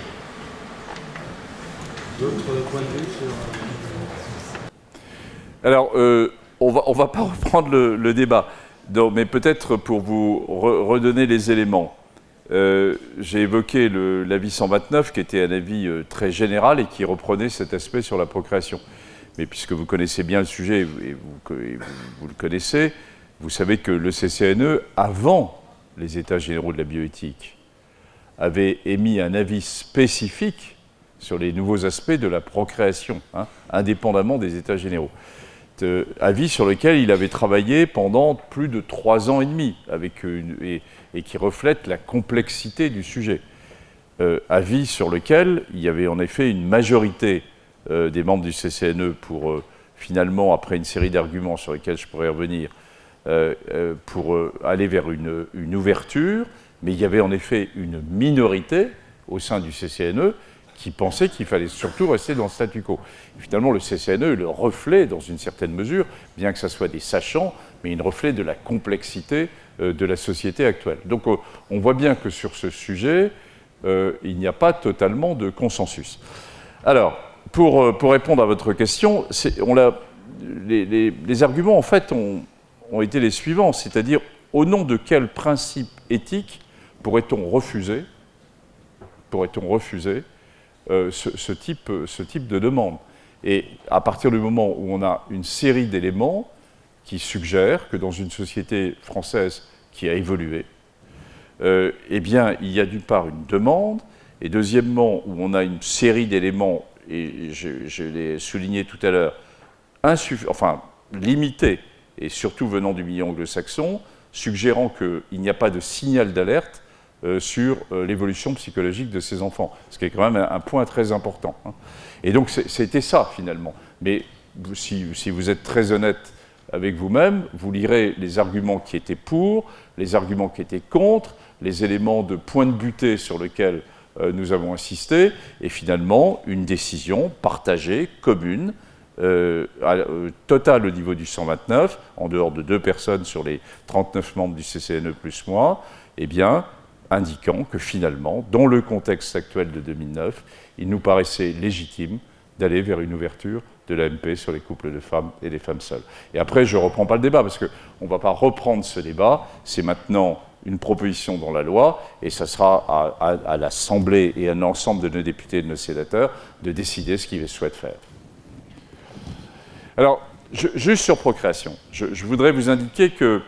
D'autres points de vue sur... Alors, on va pas reprendre le débat, donc, mais peut-être pour vous redonner les éléments. J'ai évoqué l'avis 129, qui était un avis très général et qui reprenait cet aspect sur la procréation. Mais puisque vous connaissez bien le sujet et vous le connaissez, vous savez que le CCNE, avant les États généraux de la bioéthique, avait émis un avis spécifique sur les nouveaux aspects de la procréation, indépendamment des États généraux. Avis sur lequel il avait travaillé pendant plus de 3 ans et demi, et qui reflète la complexité du sujet. Avis sur lequel il y avait en effet une majorité des membres du CCNE pour, finalement, après une série d'arguments sur lesquels je pourrais revenir, pour aller vers une ouverture, mais il y avait en effet une minorité au sein du CCNE qui pensait qu'il fallait surtout rester dans le statu quo. Et finalement, le CCNE est le reflet, dans une certaine mesure, bien que ça soit des sachants, mais un reflet de la complexité de la société actuelle. Donc on voit bien que sur ce sujet, il n'y a pas totalement de consensus. Alors, pour répondre à votre question, on l'a les arguments, en fait, ont été les suivants, c'est-à-dire, au nom de quel principe éthique pourrait-on refuser ce type de demande? Et à partir du moment où on a une série d'éléments qui suggèrent que dans une société française qui a évolué, eh bien, il y a d'une part une demande, et deuxièmement, où on a une série d'éléments, et je l'ai souligné tout à l'heure, limités, et surtout venant du milieu anglo-saxon, suggérant qu'il n'y a pas de signal d'alerte sur l'évolution psychologique de ces enfants, ce qui est quand même un point très important. Hein. Et donc c'était ça finalement. Mais si vous êtes très honnête avec vous-même, vous lirez les arguments qui étaient pour, les arguments qui étaient contre, les éléments de point de butée sur lesquels nous avons insisté, et finalement une décision partagée, commune, totale au niveau du 129, en dehors de 2 personnes sur les 39 membres du CCNE plus moi, eh bien, indiquant que finalement, dans le contexte actuel de 2009, il nous paraissait légitime d'aller vers une ouverture de l'AMP sur les couples de femmes et les femmes seules. Et après, je ne reprends pas le débat, parce qu'on ne va pas reprendre ce débat, c'est maintenant une proposition dans la loi, et ça sera à l'Assemblée et à l'ensemble de nos députés et de nos sénateurs de décider ce qu'ils souhaitent faire. Alors, juste sur procréation, je voudrais vous indiquer que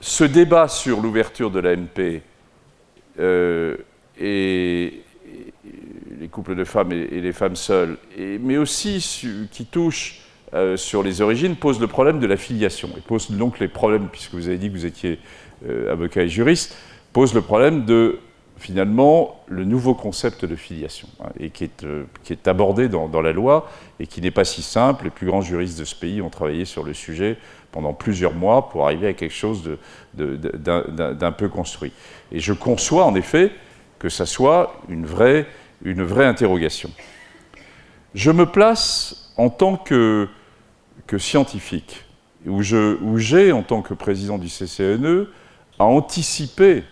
ce débat sur l'ouverture de l'AMP et les couples de femmes et les femmes seules, mais aussi qui touche sur les origines, pose le problème de la filiation. Et pose donc les problèmes, puisque vous avez dit que vous étiez avocat et juriste, pose le problème de, finalement, le nouveau concept de filiation, hein, et qui est abordé dans la loi, et qui n'est pas si simple. Les plus grands juristes de ce pays ont travaillé sur le sujet pendant plusieurs mois pour arriver à quelque chose d'un peu construit. Et je conçois, en effet, que ça soit une vraie interrogation. Je me place en tant que scientifique, où j'ai, en tant que président du CCNE, à anticiper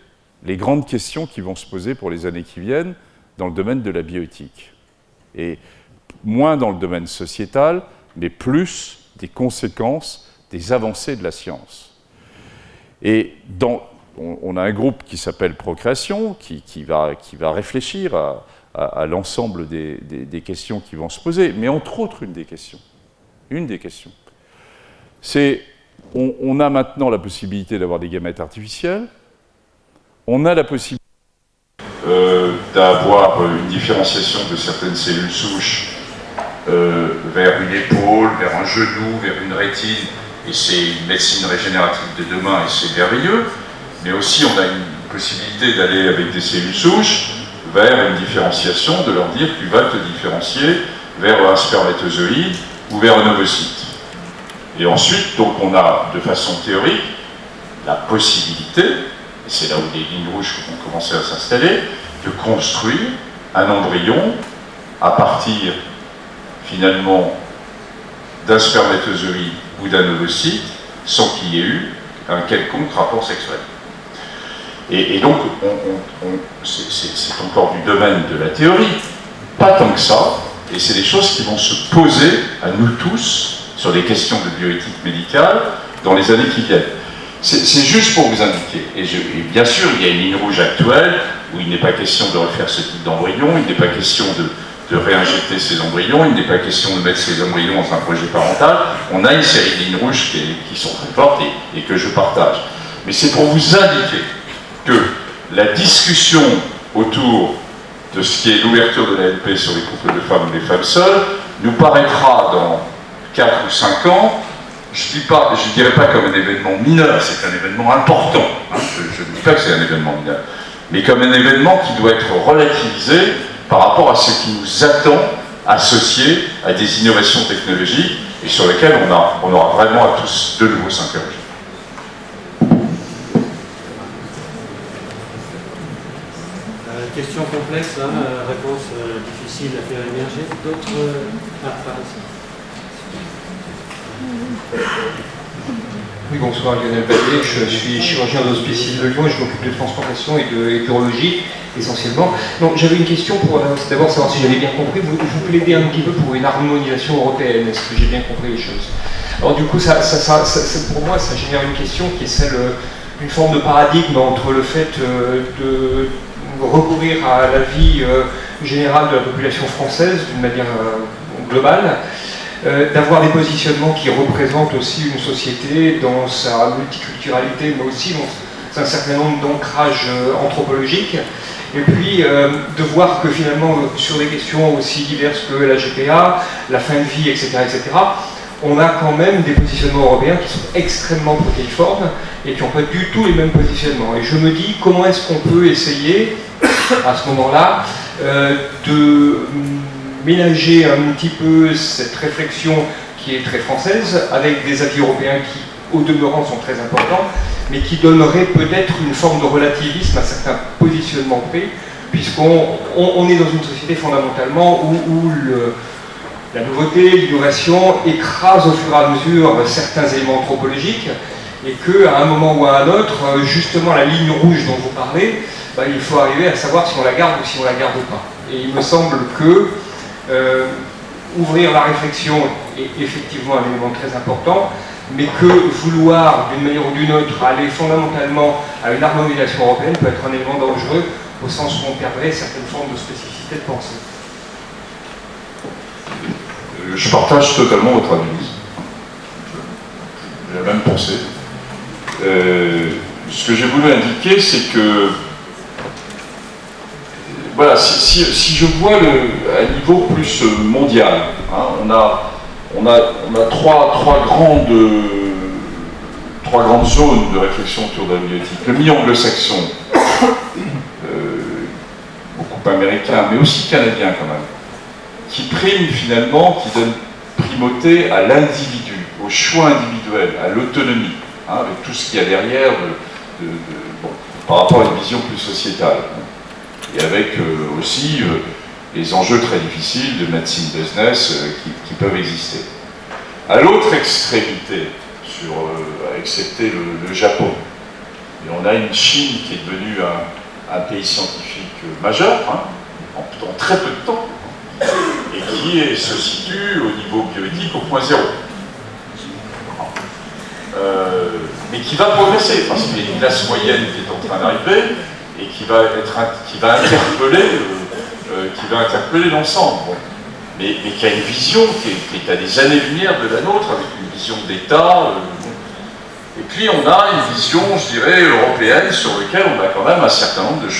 les grandes questions qui vont se poser pour les années qui viennent dans le domaine de la bioéthique. Et moins dans le domaine sociétal, mais plus des conséquences des avancées de la science. Et on a un groupe qui s'appelle Procréation, qui va réfléchir à l'ensemble des questions qui vont se poser, mais entre autres une des questions, c'est on a maintenant la possibilité d'avoir des gamètes artificiels, on a la possibilité d'avoir une différenciation de certaines cellules souches vers une épaule, vers un genou, vers une rétine, et c'est une médecine régénérative de demain et c'est merveilleux, mais aussi on a une possibilité d'aller avec des cellules souches vers une différenciation, de leur dire tu vas te différencier vers un spermatozoïde ou vers un ovocyte. Et ensuite, donc on a de façon théorique la possibilité, et c'est là où les lignes rouges vont commencer à s'installer, de construire un embryon à partir finalement d'un spermatozoïde ou d'un ovocyte sans qu'il y ait eu un quelconque rapport sexuel. Et donc, c'est encore du domaine de la théorie, pas tant que ça, et c'est des choses qui vont se poser à nous tous sur des questions de bioéthique médicale dans les années qui viennent. C'est juste pour vous indiquer. Et bien sûr, il y a une ligne rouge actuelle où il n'est pas question de refaire ce type d'embryon, il n'est pas question de réinjecter ces embryons, il n'est pas question de mettre ces embryons dans un projet parental. On a une série de lignes rouges qui sont très fortes et que je partage. Mais c'est pour vous indiquer que la discussion autour de ce qui est l'ouverture de l'AMP sur les couples de femmes et les femmes seules nous paraîtra dans 4 ou 5 ans, je ne dirais pas comme un événement mineur, c'est un événement important, hein, je ne dis pas que c'est un événement mineur, mais comme un événement qui doit être relativisé par rapport à ce qui nous attend associé à des innovations technologiques et sur lesquelles on aura vraiment à tous de nouveau s'interroger. Question complexe, hein, réponse difficile à faire émerger. D'autres par ici. Oui, bonsoir, Lionel Vallée, je suis chirurgien d'hospiciste de Lyon et je m'occupe de transplantation et d'urologie essentiellement. Donc j'avais une question pour d'abord savoir si j'avais bien compris. Vous plaidez un petit peu pour une harmonisation européenne, est-ce que j'ai bien compris les choses? Alors du coup, pour moi, ça génère une question qui est celle d'une forme de paradigme entre le fait de recourir à la vie générale de la population française d'une manière globale, d'avoir des positionnements qui représentent aussi une société dans sa multiculturalité, mais aussi dans un certain nombre d'ancrages anthropologiques, et puis de voir que finalement, sur des questions aussi diverses que la GPA, la fin de vie, etc., on a quand même des positionnements européens qui sont extrêmement protéiformes et qui n'ont pas du tout les mêmes positionnements. Et je me dis, comment est-ce qu'on peut essayer, à ce moment-là, de mélanger un petit peu cette réflexion qui est très française avec des avis européens qui, au demeurant, sont très importants, mais qui donneraient peut-être une forme de relativisme à certains positionnements pris, puisqu'on est dans une société fondamentalement où la nouveauté, l'innovation écrase au fur et à mesure certains éléments anthropologiques, et qu'à un moment ou à un autre, justement la ligne rouge dont vous parlez, il faut arriver à savoir si on la garde ou si on la garde pas. Et il me semble que ouvrir la réflexion est effectivement un élément très important, mais que vouloir d'une manière ou d'une autre aller fondamentalement à une harmonisation européenne peut être un élément dangereux au sens où on perdrait certaines formes de spécificité de pensée. Je partage totalement votre analyse. J'ai la même pensée. Ce que j'ai voulu indiquer, c'est que voilà, si je vois à niveau plus mondial, hein, on a trois grandes zones de réflexion autour de la bioéthique. Le milieu anglo-saxon, beaucoup américain, mais aussi canadien quand même, qui prime finalement, qui donne primauté à l'individu, au choix individuel, à l'autonomie, hein, avec tout ce qu'il y a derrière par rapport à une vision plus sociétale. Et avec aussi les enjeux très difficiles de medicine business qui peuvent exister. À l'autre extrémité, excepté le Japon, et on a une Chine qui est devenue un pays scientifique majeur, hein, en très peu de temps, et qui se situe au niveau bioéthique au point zéro. Mais qui va progresser, parce qu'il y a une classe moyenne qui est en train d'arriver, et qui va interpeller l'ensemble. Bon. Mais qui a une vision qui est à des années-lumière de la nôtre, avec une vision d'État. Et puis on a une vision, je dirais, européenne, sur laquelle on a quand même un certain nombre de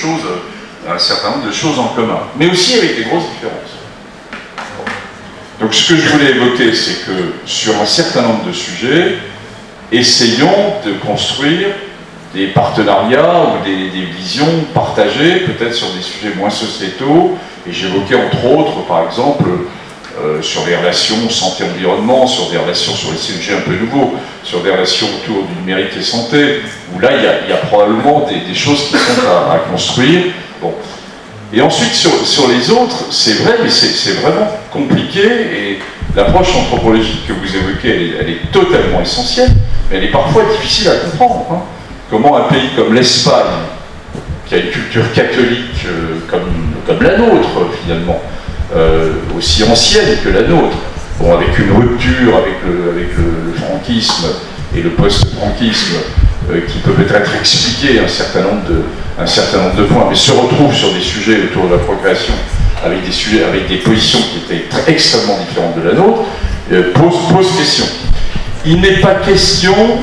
choses en commun. Mais aussi avec des grosses différences. Bon. Donc ce que je voulais évoquer, c'est que sur un certain nombre de sujets, essayons de construire des partenariats ou des visions partagées, peut-être sur des sujets moins sociétaux. Et j'évoquais entre autres, par exemple, sur les relations santé-environnement, sur des relations sur les sujets un peu nouveaux, sur des relations autour du numérique et santé, où là, il y a probablement des choses qui sont à construire. Bon. Et ensuite, sur les autres, c'est vrai, mais c'est vraiment compliqué, et l'approche anthropologique que vous évoquez, elle est totalement essentielle, mais elle est parfois difficile à comprendre. Hein. Comment un pays comme l'Espagne, qui a une culture catholique comme la nôtre finalement, aussi ancienne que la nôtre, bon, avec une rupture avec le franquisme et le post-franquisme qui peuvent être expliqués un certain nombre de points, mais se retrouve sur des sujets autour de la procréation avec des positions qui étaient extrêmement différentes de la nôtre, pose question. Il n'est pas question,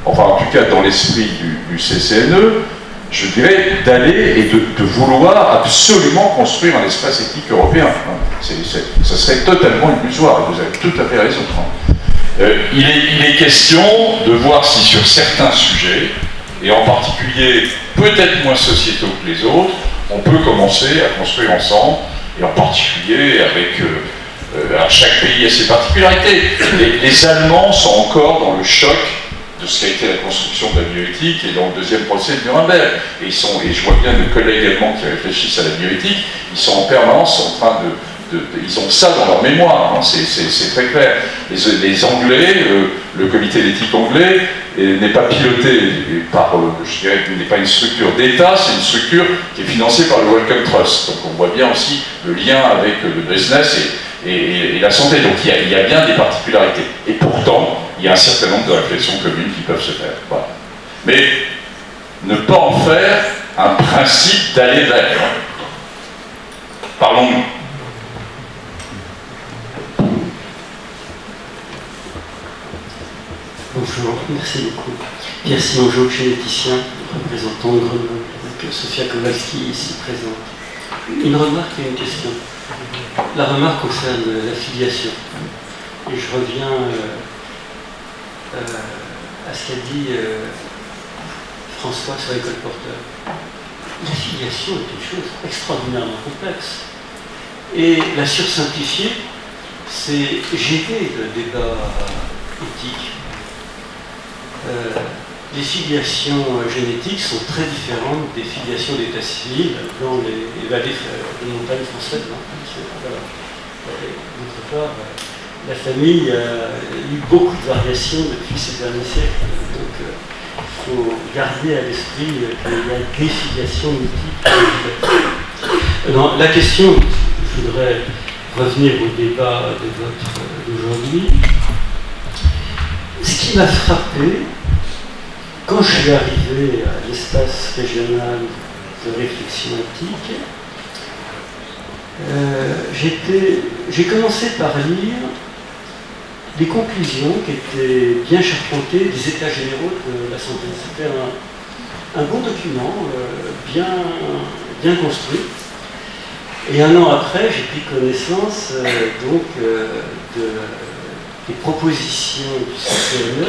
enfin en tout cas dans l'esprit du CCNE, je dirais d'aller et de vouloir absolument construire un espace éthique européen. Ça serait totalement illusoire, et vous avez tout à fait raison. Il est question de voir si sur certains sujets, et en particulier peut-être moins sociétaux que les autres, on peut commencer à construire ensemble, et en particulier avec... chaque pays a ses particularités. Les Allemands sont encore dans le choc de ce qu'a été la construction de la bioéthique et dans le deuxième procès de Nuremberg. Et je vois bien de collègues allemands qui réfléchissent à la bioéthique, ils sont en permanence en train de ils ont ça dans leur mémoire, hein, c'est très clair. Les Anglais, le comité d'éthique anglais n'est pas piloté par, je dirais, n'est pas une structure d'État, c'est une structure qui est financée par le Wellcome Trust. Donc on voit bien aussi le lien avec le business et la santé. Donc il y a bien des particularités. Et pourtant, il y a un certain nombre de réflexions communes qui peuvent se faire. Voilà. Mais ne pas en faire un principe d'aller vers. Parlons-nous. Bonjour, merci beaucoup. Pierre Simongeau, généticien, représentant de Grenoble, avec Sofia Kowalski ici présente. Une remarque et une question. La remarque concerne la filiation. Et je reviens à ce qu'a dit François sur les colporteurs. La filiation est une chose extraordinairement complexe. Et la sursimplifier, c'est gêner le débat éthique. Les filiations génétiques sont très différentes des filiations d'état civil dans les vallées de montagne françaises. Voilà. D'autre part, la famille a eu beaucoup de variations depuis ces derniers siècles. Donc, il faut garder à l'esprit qu'il y a des filiations multiples. Non, la question, je voudrais revenir au débat d'aujourd'hui. Ce qui m'a frappé, quand je suis arrivé à l'espace régional de réflexion éthique, j'ai commencé par lire des conclusions qui étaient bien charpentées des états généraux de la santé. C'était un bon document, bien construit. Et un an après, j'ai pris connaissance des propositions du CCNE,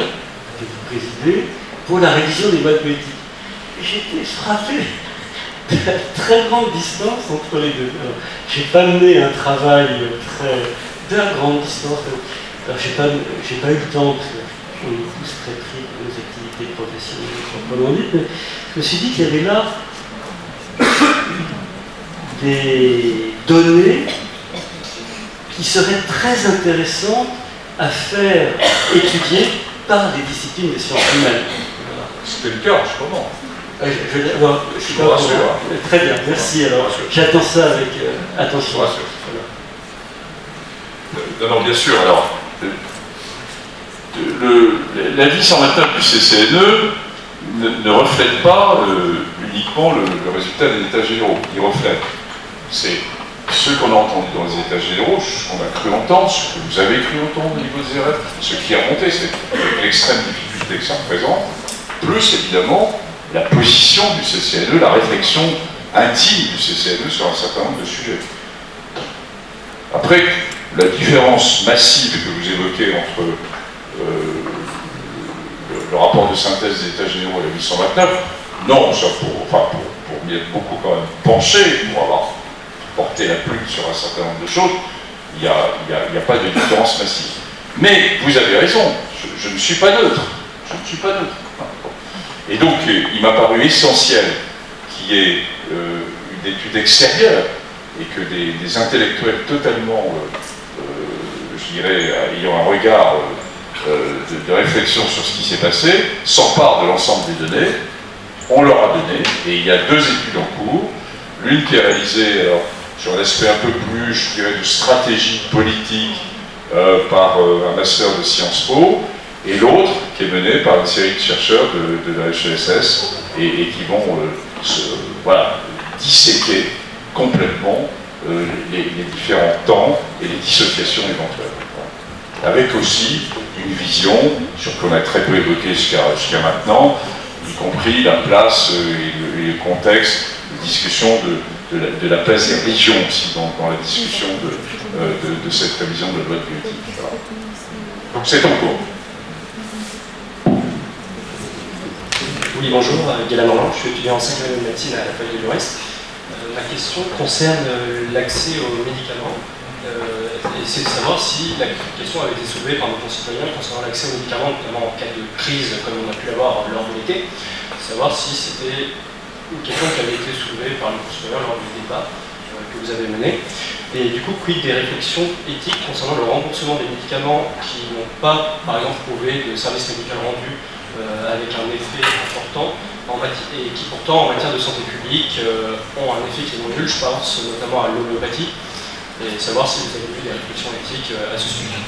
que vous présidez, pour la révision des lois de bioéthique. J'étais frappé de la très grande distance entre les deux. Je n'ai pas mené un travail de la grande distance. Alors, j'ai pas eu le temps, parce qu'on est tous très pris de nos activités professionnelles, proprement dites, mais je me suis dit qu'il y avait là des données qui seraient très intéressantes à faire étudier par les disciplines des sciences humaines. Voilà. C'était le cas, je comprends. Je suis pas rassure. Très bien, merci. Alors, j'attends ça avec attention. Voilà. Non, bien sûr. Alors, l'avis 129 du CCNE ne reflète pas uniquement le résultat des états généraux. Il reflète, c'est ce qu'on a entendu dans les états généraux, ce qu'on a cru entendre, ce que vous avez cru entendre au niveau des RF, ce qui est remonté, c'est l'extrême difficulté que ça représente, plus évidemment la position du CCNE, la réflexion intime du CCNE sur un certain nombre de sujets. Après, la différence massive que vous évoquez entre le rapport de synthèse des états généraux et la 829, non, ça pour m'y être beaucoup quand même penché, pour avoir porté la plume sur un certain nombre de choses, il n'y a pas de différence massive. Mais vous avez raison, je ne suis pas neutre. Je ne suis pas neutre. Et donc, il m'a paru essentiel qu'il y ait une étude extérieure et que des intellectuels totalement, je dirais, ayant un regard de réflexion sur ce qui s'est passé, s'emparent de l'ensemble des données. On leur a donné, et il y a 2 études en cours. L'une qui est réalisée sur l'aspect un peu plus, je dirais, de stratégie politique par un master de Sciences Po, et l'autre qui est menée par une série de chercheurs de la HESS et qui vont disséquer complètement les différents temps et les dissociations éventuelles. Voilà. Avec aussi une vision, sur qu'on a très peu évoqué jusqu'à maintenant, y compris la place et le contexte de discussion de la place des religions aussi dans la discussion de cette révision de la loi de bioéthique. Voilà. Donc c'est en cours. Oui, bonjour, Gaël Morland, je suis étudiant en 5e année de médecine à la Faculté de l'Ouest. Ma question concerne l'accès aux médicaments. Et c'est de savoir si la question avait été soulevée par nos concitoyens concernant l'accès aux médicaments, notamment en cas de crise comme on a pu l'avoir lors de l'été, savoir si c'était une question qui avait été soulevée par nos concitoyens lors du débat que vous avez menées. Et du coup, quid des réflexions éthiques concernant le remboursement des médicaments qui n'ont pas, par exemple, prouvé de service médical rendu avec un effet important, et qui pourtant, en matière de santé publique, ont un effet qui est non nul, je pense notamment à l'homéopathie, et savoir si vous avez vu des réflexions éthiques à ce sujet.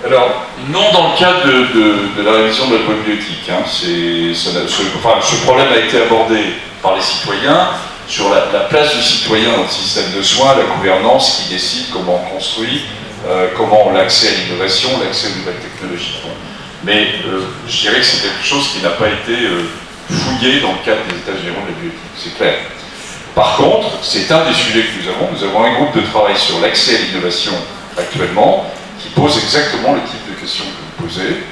Alors, non dans le cadre de la révision de la loi bioéthique. Hein. Ce problème a été abordé par les citoyens sur la place du citoyen dans le système de soins, la gouvernance qui décide comment on construit, comment on a accès à l'innovation, l'accès aux nouvelles technologies. Mais je dirais que c'est quelque chose qui n'a pas été fouillé dans le cadre des états généraux de la bioéthique, c'est clair. Par contre, c'est un des sujets que nous avons. Nous avons un groupe de travail sur l'accès à l'innovation actuellement, qui pose exactement le type de questions que vous posez,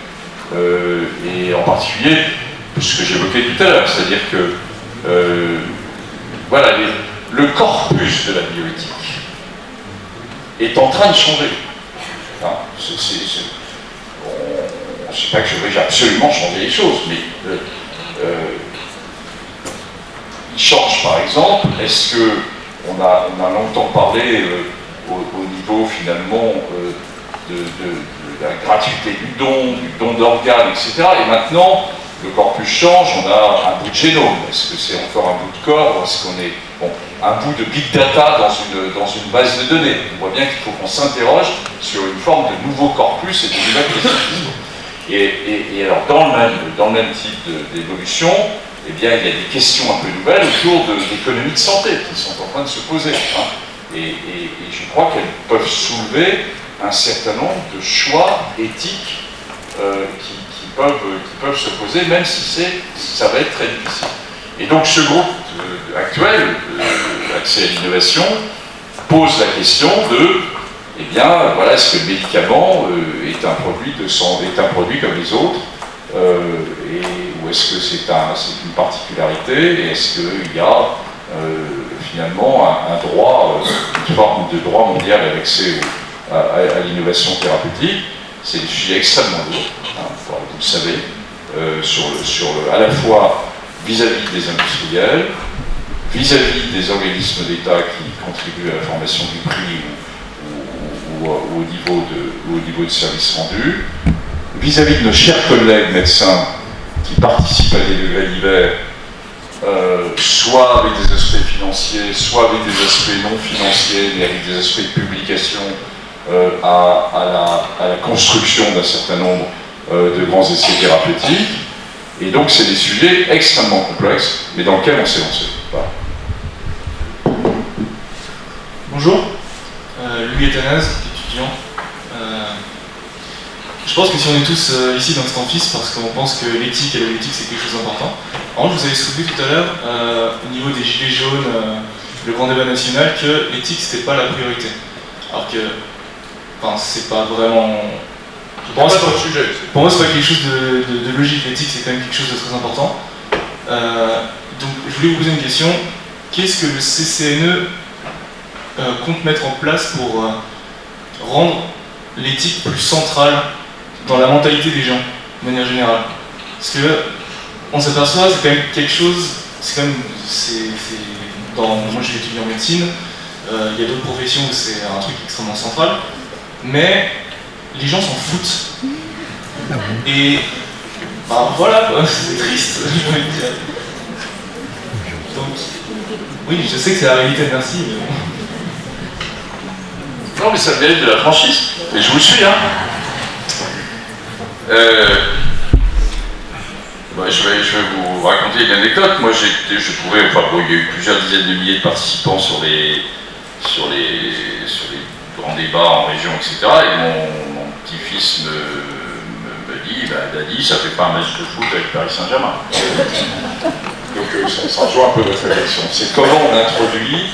et en particulier ce que j'évoquais tout à l'heure, c'est-à-dire que voilà, le corpus de la bioéthique est en train de changer. Hein, je ne sais pas que je vais absolument changer les choses, mais il change par exemple. Est-ce qu'on a longtemps parlé au niveau finalement de la gratuité du don d'organes, etc. Et maintenant, le corpus change, on a un bout de génome. Est-ce que c'est encore un bout de corps, ou est-ce qu'on est un bout de big data dans une base de données? On voit bien qu'il faut qu'on s'interroge sur une forme de nouveau corpus et de nouvelles questions. Et alors, dans le même type d'évolution, eh bien, il y a des questions un peu nouvelles autour de l'économie de santé qui sont en train de se poser. Hein. Et je crois qu'elles peuvent soulever un certain nombre de choix éthiques qui peuvent se poser, même si ça va être très difficile. Et donc ce groupe actuel, accès à l'innovation, pose la question de, eh bien, voilà, est-ce que le médicament est un produit comme les autres, ou est-ce que c'est une particularité, et est-ce qu'il y a finalement un droit, une forme de droit mondial à l'accès à l'innovation thérapeutique? C'est des sujets extrêmement lourds, hein, vous le savez, à la fois vis-à-vis des industriels, vis-à-vis des organismes d'État qui contribuent à la formation du prix ou au niveau de services rendus, vis-à-vis de nos chers collègues médecins qui participent à des degrés divers, soit avec des aspects financiers, soit avec des aspects non financiers, mais avec des aspects de publication, à la construction d'un certain nombre de grands essais thérapeutiques. Et donc c'est des sujets extrêmement complexes, mais dans lesquels on s'est lancé. Voilà. Bonjour, Louis Athanase, étudiant. Je pense que si on est tous ici dans cet amphi, c'est parce qu'on pense que l'éthique et la bioéthique c'est quelque chose d'important. En revanche, vous avez soulevé tout à l'heure, au niveau des gilets jaunes, le grand débat national, que l'éthique c'était pas la priorité. Alors que, enfin, c'est pas vraiment. Pour moi, c'est pas quelque chose de logique. L'éthique c'est quand même quelque chose de très important. Donc, je voulais vous poser une question. Qu'est-ce que le CCNE compte mettre en place pour rendre l'éthique plus centrale dans la mentalité des gens, de manière générale? Parce que on s'aperçoit, c'est quand même quelque chose, moi j'ai étudié en médecine, il y a d'autres professions où c'est un truc extrêmement central, mais les gens s'en foutent. Et bah voilà quoi, c'est triste, j'ai envie de dire. Donc, oui, je sais que c'est la réalité, merci, mais bon. Non, mais ça mérite de la franchise. Et je vous suis, hein. Je vais vous raconter une anecdote. Moi, il y a eu plusieurs dizaines de milliers de participants sur les grands débats en région, etc. Et mon petit-fils me dit, Daddy, ça fait pas un match de foot avec Paris Saint-Germain. Donc, ça rejoint un peu votre réflexion. C'est comment on introduit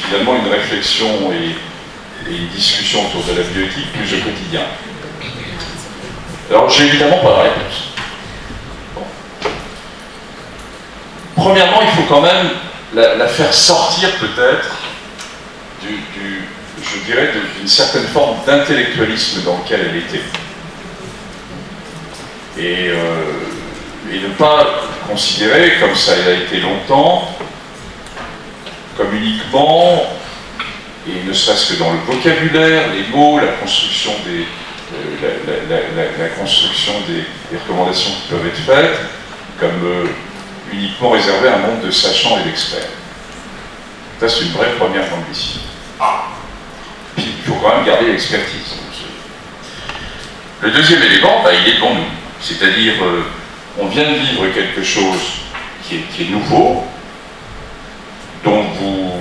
finalement une réflexion et une discussion autour de la bioéthique plus au quotidien. Alors, j'ai évidemment pas la réponse. Bon. Premièrement, il faut quand même la faire sortir peut-être je dirais, d'une certaine forme d'intellectualisme dans lequel elle était. Et ne pas considérer, comme ça a été longtemps, comme uniquement, et ne serait-ce que dans le vocabulaire, les mots, la construction des, la construction des recommandations qui peuvent être faites, comme uniquement réservé à un monde de sachants et d'experts. Ça, c'est une vraie première ambition. Puis, il faut quand même garder l'expertise. Le deuxième élément, il est devant nous. C'est-à-dire, on vient de vivre quelque chose qui est nouveau, dont vous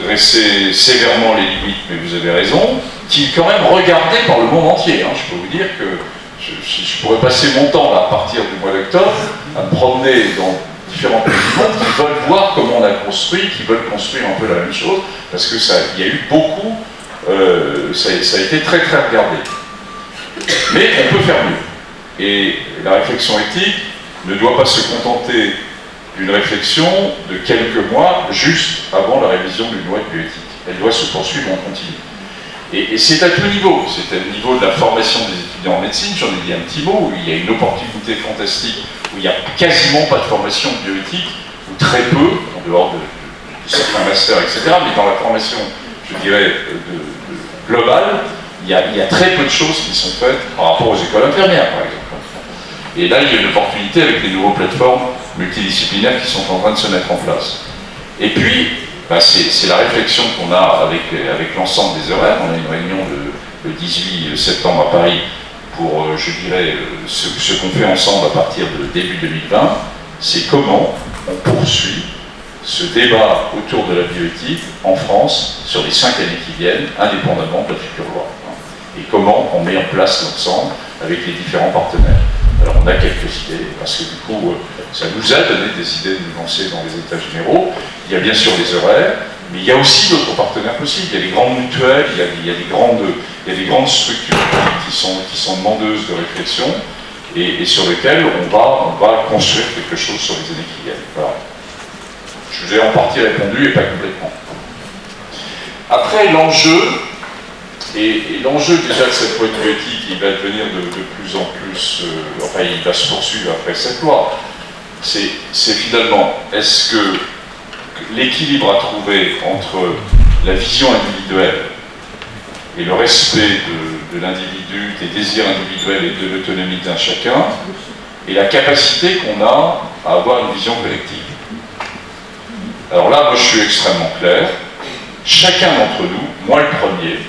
dressez sévèrement les limites, mais vous avez raison, qui est quand même regardé par le monde entier. Je peux vous dire que je pourrais passer mon temps, là, à partir du mois d'octobre, à me promener dans différents pays du monde qui veulent voir comment on a construit, qui veulent construire un peu la même chose, parce que il y a eu beaucoup, ça a été très très regardé. Mais on peut faire mieux. Et la réflexion éthique ne doit pas se contenter d'une réflexion de quelques mois juste avant la révision d'une loi de bioéthique. Elle doit se poursuivre en continu. Et c'est à tout niveau. C'est au niveau de la formation des étudiants en médecine, j'en ai dit un petit mot, où il y a une opportunité fantastique, où il n'y a quasiment pas de formation bioéthique, ou très peu, en dehors de certains masters, etc. Mais dans la formation, je dirais, globale, il y a très peu de choses qui sont faites par rapport aux écoles infirmières, par exemple. Et là, il y a une opportunité avec les nouvelles plateformes multidisciplinaires qui sont en train de se mettre en place. Et puis, c'est la réflexion qu'on a avec l'ensemble des horaires. On a une réunion le 18 septembre à Paris pour, je dirais, ce qu'on fait ensemble à partir de début 2020. C'est comment on poursuit ce débat autour de la bioéthique en France sur les 5 années qui viennent, indépendamment de la future loi. Et comment on met en place l'ensemble avec les différents partenaires. Alors on a quelques idées, parce que du coup, ça nous a donné des idées de nous lancer dans les états généraux. Il y a bien sûr les horaires, mais il y a aussi d'autres partenaires possibles. Il y a les grandes mutuelles, il y a des grandes structures qui sont demandeuses de réflexion et sur lesquelles on va construire quelque chose sur les années qui viennent. Voilà. Je vous ai en partie répondu et pas complètement. Après, l'enjeu, et l'enjeu déjà de cette loi de bioéthique, il va devenir de plus en plus, il va se poursuivre après cette loi, c'est finalement, est-ce que l'équilibre à trouver entre la vision individuelle et le respect de l'individu, des désirs individuels et de l'autonomie d'un chacun, et la capacité qu'on a à avoir une vision collective. Alors là, moi je suis extrêmement clair, chacun d'entre nous, moi le premier,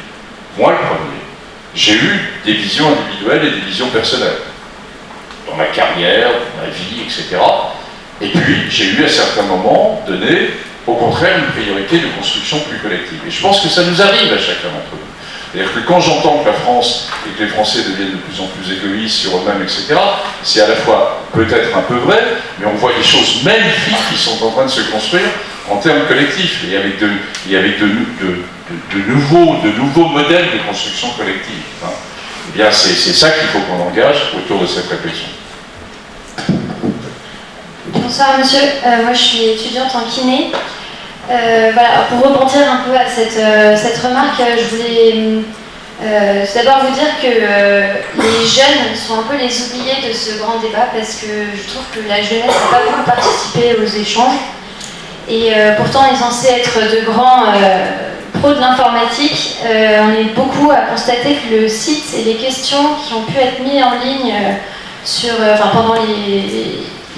j'ai eu des visions individuelles et des visions personnelles, dans ma carrière, dans ma vie, etc. Et puis, j'ai eu à certains moments donné, au contraire, une priorité de construction plus collective. Et je pense que ça nous arrive à chacun d'entre nous. C'est-à-dire que quand j'entends que la France et que les Français deviennent de plus en plus égoïstes sur eux-mêmes, etc., c'est à la fois peut-être un peu vrai, mais on voit des choses magnifiques qui sont en train de se construire en termes collectifs et avec de nouveaux modèles de construction collective. Eh bien, c'est ça qu'il faut qu'on engage autour de cette réflexion. Bonsoir monsieur, moi je suis étudiante en kiné. Voilà, pour rebondir un peu à cette remarque, je voulais d'abord vous dire que les jeunes sont un peu les oubliés de ce grand débat parce que je trouve que la jeunesse n'a pas beaucoup participé aux échanges et pourtant on est censé être de grands pros de l'informatique. On est beaucoup à constater que le site et les questions qui ont pu être mises en ligne pendant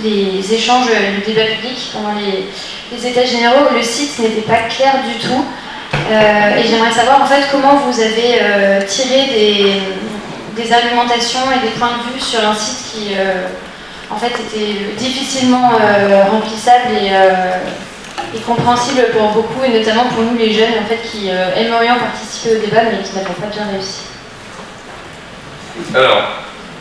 les échanges, le débat public, pendant les états généraux, le site n'était pas clair du tout. Et j'aimerais savoir en fait comment vous avez tiré des argumentations et des points de vue sur un site qui en fait était difficilement remplissable et compréhensible pour beaucoup, et notamment pour nous les jeunes en fait, qui aimerions participer au débat mais qui n'avons pas bien réussi. Alors,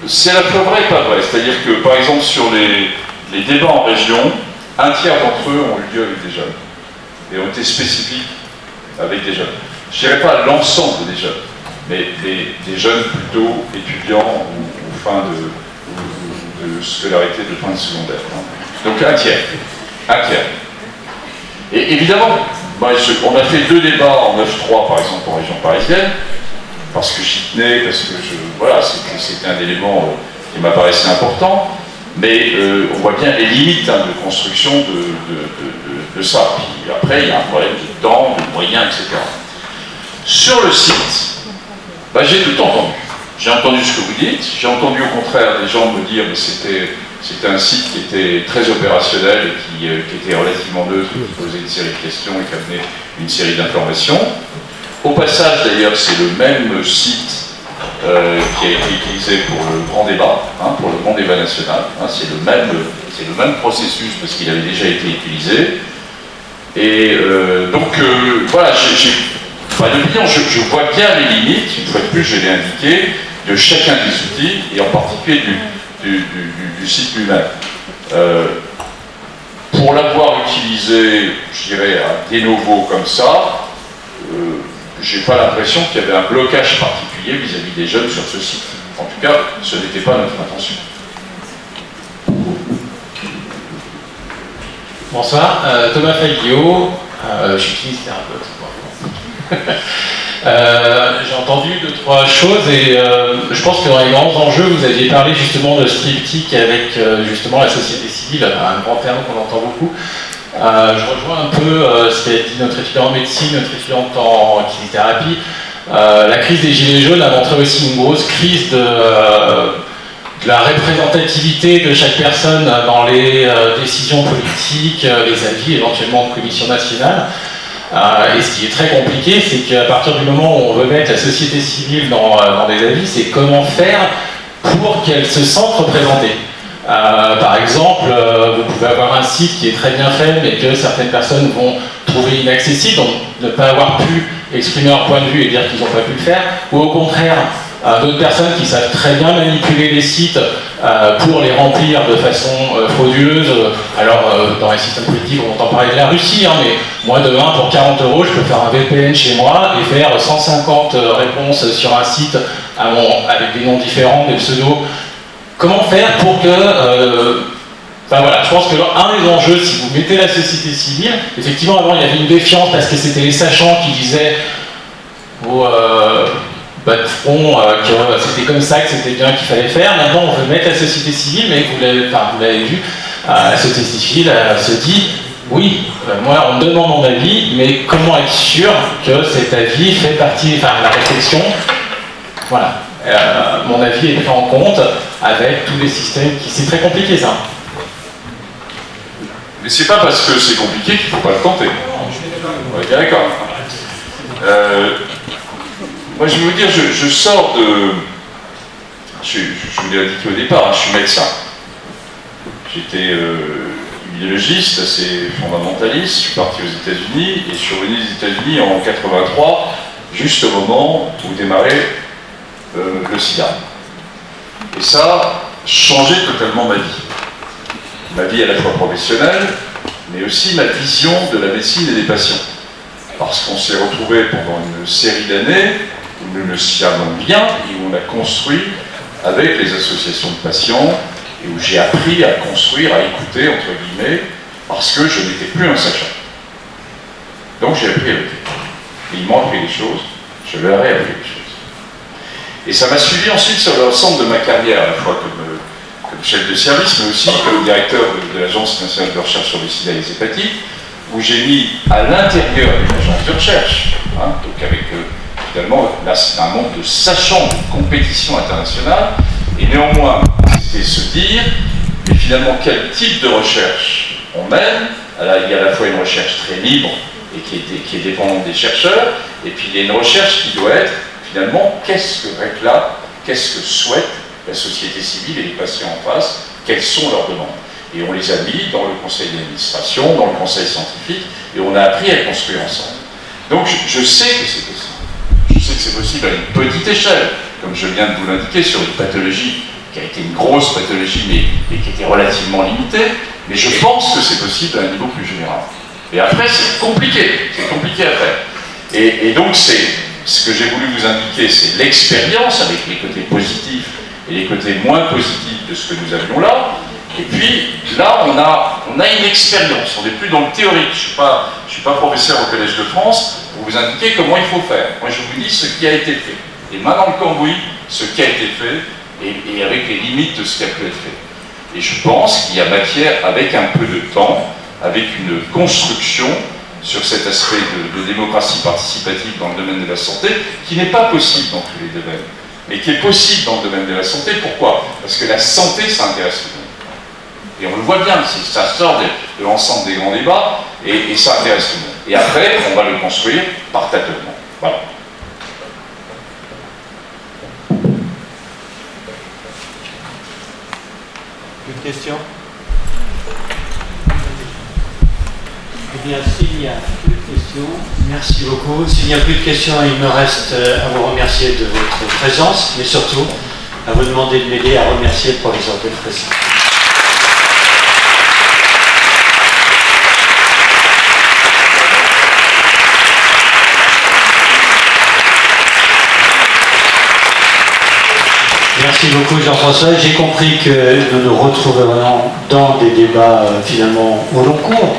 c'est à la fois vrai et pas vrai. C'est-à-dire que, par exemple, sur les débats en région, un tiers d'entre eux ont eu lieu avec des jeunes et ont été spécifiques avec des jeunes. Je ne dirais pas l'ensemble des jeunes, mais des jeunes plutôt étudiants ou fin de scolarité de fin de secondaire. Donc un tiers. Et évidemment, on a fait 2 débats en 9-3 par exemple en région parisienne, parce que j'y tenais, parce que c'était un élément qui m'apparaissait important. Mais on voit bien les limites de construction de ça. Puis après, il y a un problème de temps, de moyens, etc. Sur le site, j'ai tout entendu. J'ai entendu ce que vous dites, j'ai entendu au contraire des gens me dire que c'était un site qui était très opérationnel et qui était relativement neutre, qui posait une série de questions et qui amenait une série d'informations. Au passage, d'ailleurs, c'est le même site qui a été utilisé pour le grand débat, pour le grand débat national. C'est le même processus parce qu'il avait déjà été utilisé. Et donc, voilà, je vois bien les limites, une fois de plus, je l'ai indiqué, de chacun des outils, et en particulier du site lui-même. Pour l'avoir utilisé, je dirais, à de novo comme ça, j'ai pas l'impression qu'il y avait un blocage particulier vis-à-vis des jeunes sur ce site. En tout cas, ce n'était pas notre intention. Bonsoir, Thomas Faguillot, je suis kinésithérapeute. J'ai entendu 2-3 choses et je pense que dans les grands enjeux, vous aviez parlé justement de triptyque avec justement la société civile, un grand terme qu'on entend beaucoup. Je rejoins un peu ce qu'a dit notre étudiant en médecine, notre étudiante en kinésithérapie. La crise des Gilets jaunes a montré aussi une grosse crise de la représentativité de chaque personne dans les décisions politiques, les avis éventuellement de commission nationale. Et ce qui est très compliqué, c'est qu'à partir du moment où on veut mettre la société civile dans des avis, c'est comment faire pour qu'elle se sente représentée. Par exemple, vous pouvez avoir un site qui est très bien fait, mais que certaines personnes vont trouver inaccessible, donc ne pas avoir pu exprimer leur point de vue et dire qu'ils n'ont pas pu le faire, ou au contraire, d'autres personnes qui savent très bien manipuler les sites pour les remplir de façon frauduleuse. Alors, dans les systèmes politiques, on entend parler de la Russie, mais moi, demain, pour 40 €, je peux faire un VPN chez moi et faire 150 réponses sur un site avec des noms différents, des pseudos. Comment faire pour que... voilà, je pense que un des enjeux, si vous mettez la société civile, effectivement, avant, il y avait une défiance parce que c'était les sachants qui disaient au bas de front que c'était comme ça, que c'était bien qu'il fallait faire. Maintenant, on veut mettre la société civile, mais vous l'avez vu, la société civile se dit oui, moi, on me demande mon avis, mais comment être sûr que cet avis fait partie, la réflexion, voilà. Mon avis est pris en compte avec tous les systèmes qui... C'est très compliqué, ça. Mais c'est pas parce que c'est compliqué qu'il faut pas le tenter. On est bien d'accord. Moi, je vais vous dire, je sors de... Je vous l'ai indiqué au départ, je suis médecin. J'étais immunologiste, assez fondamentaliste. Je suis parti aux États-Unis et je suis revenu des États-Unis en 83, juste au moment où démarrait le sida. Et ça a changé totalement ma vie. Ma vie à la fois professionnelle, mais aussi ma vision de la médecine et des patients. Parce qu'on s'est retrouvés pendant une série d'années où nous le savions bien et où on a construit avec les associations de patients et où j'ai appris à construire, à écouter, entre guillemets, parce que je n'étais plus un sachant. Donc j'ai appris avec eux. Et ils m'ont appris des choses, je leur ai appris des choses. Et ça m'a suivi ensuite sur l'ensemble de ma carrière, à la fois comme chef de service, mais aussi comme directeur de l'Agence nationale de recherche sur le sida et les hépatites, où j'ai mis à l'intérieur d'une agence de recherche, donc avec finalement là, c'est un monde de sachants, de compétition internationale, et néanmoins, c'était se dire, mais finalement, quel type de recherche on mène. Alors, il y a à la fois une recherche très libre et qui est dépendante des chercheurs, et puis il y a une recherche qui doit être finalement, qu'est-ce que réclame, qu'est-ce que souhaite la société civile et les patients en face, quelles sont leurs demandes. Et on les a mis dans le conseil d'administration, dans le conseil scientifique, et on a appris à construire ensemble. Donc je sais que c'est possible. Je sais que c'est possible à une petite échelle, comme je viens de vous l'indiquer, sur une pathologie qui a été une grosse pathologie, mais qui était relativement limitée, mais je pense que c'est possible à un niveau plus général. Et après, c'est compliqué à faire. Et donc ce que j'ai voulu vous indiquer, c'est l'expérience avec les côtés positifs et les côtés moins positifs de ce que nous avions là. Et puis là, on a une expérience. On n'est plus dans le théorique. Je suis pas professeur au Collège de France pour vous indiquer comment il faut faire. Moi, je vous dis ce qui a été fait. Et main dans le cambouis, ce qui a été fait et avec les limites de ce qui a pu être fait. Et je pense qu'il y a matière, avec un peu de temps, avec une construction sur cet aspect de démocratie participative dans le domaine de la santé, qui n'est pas possible dans tous les domaines, mais qui est possible dans le domaine de la santé. Pourquoi? Parce que la santé, ça intéresse tout le monde. Et on le voit bien, ça sort de l'ensemble des grands débats, et ça intéresse tout le monde. Et après, on va le construire par tâtonnement. Voilà. Plus de questions? Eh bien, s'il n'y a plus de questions, merci beaucoup. S'il n'y a plus de questions, il me reste à vous remercier de votre présence, mais surtout à vous demander de m'aider à remercier le professeur Delfraissy. Merci beaucoup Jean-François. J'ai compris que nous nous retrouverions dans des débats finalement au long cours.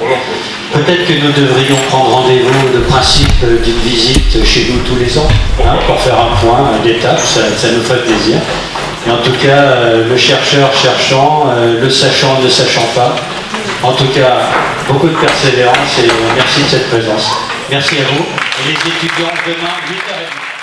Peut-être que nous devrions prendre rendez-vous de principe d'une visite chez nous tous les ans, hein, pour faire un point d'étape, ça nous ferait plaisir. Et en tout cas, le chercheur cherchant, le sachant ne sachant pas. En tout cas, beaucoup de persévérance et merci de cette présence. Merci à vous. Et les étudiants, demain, 8h30.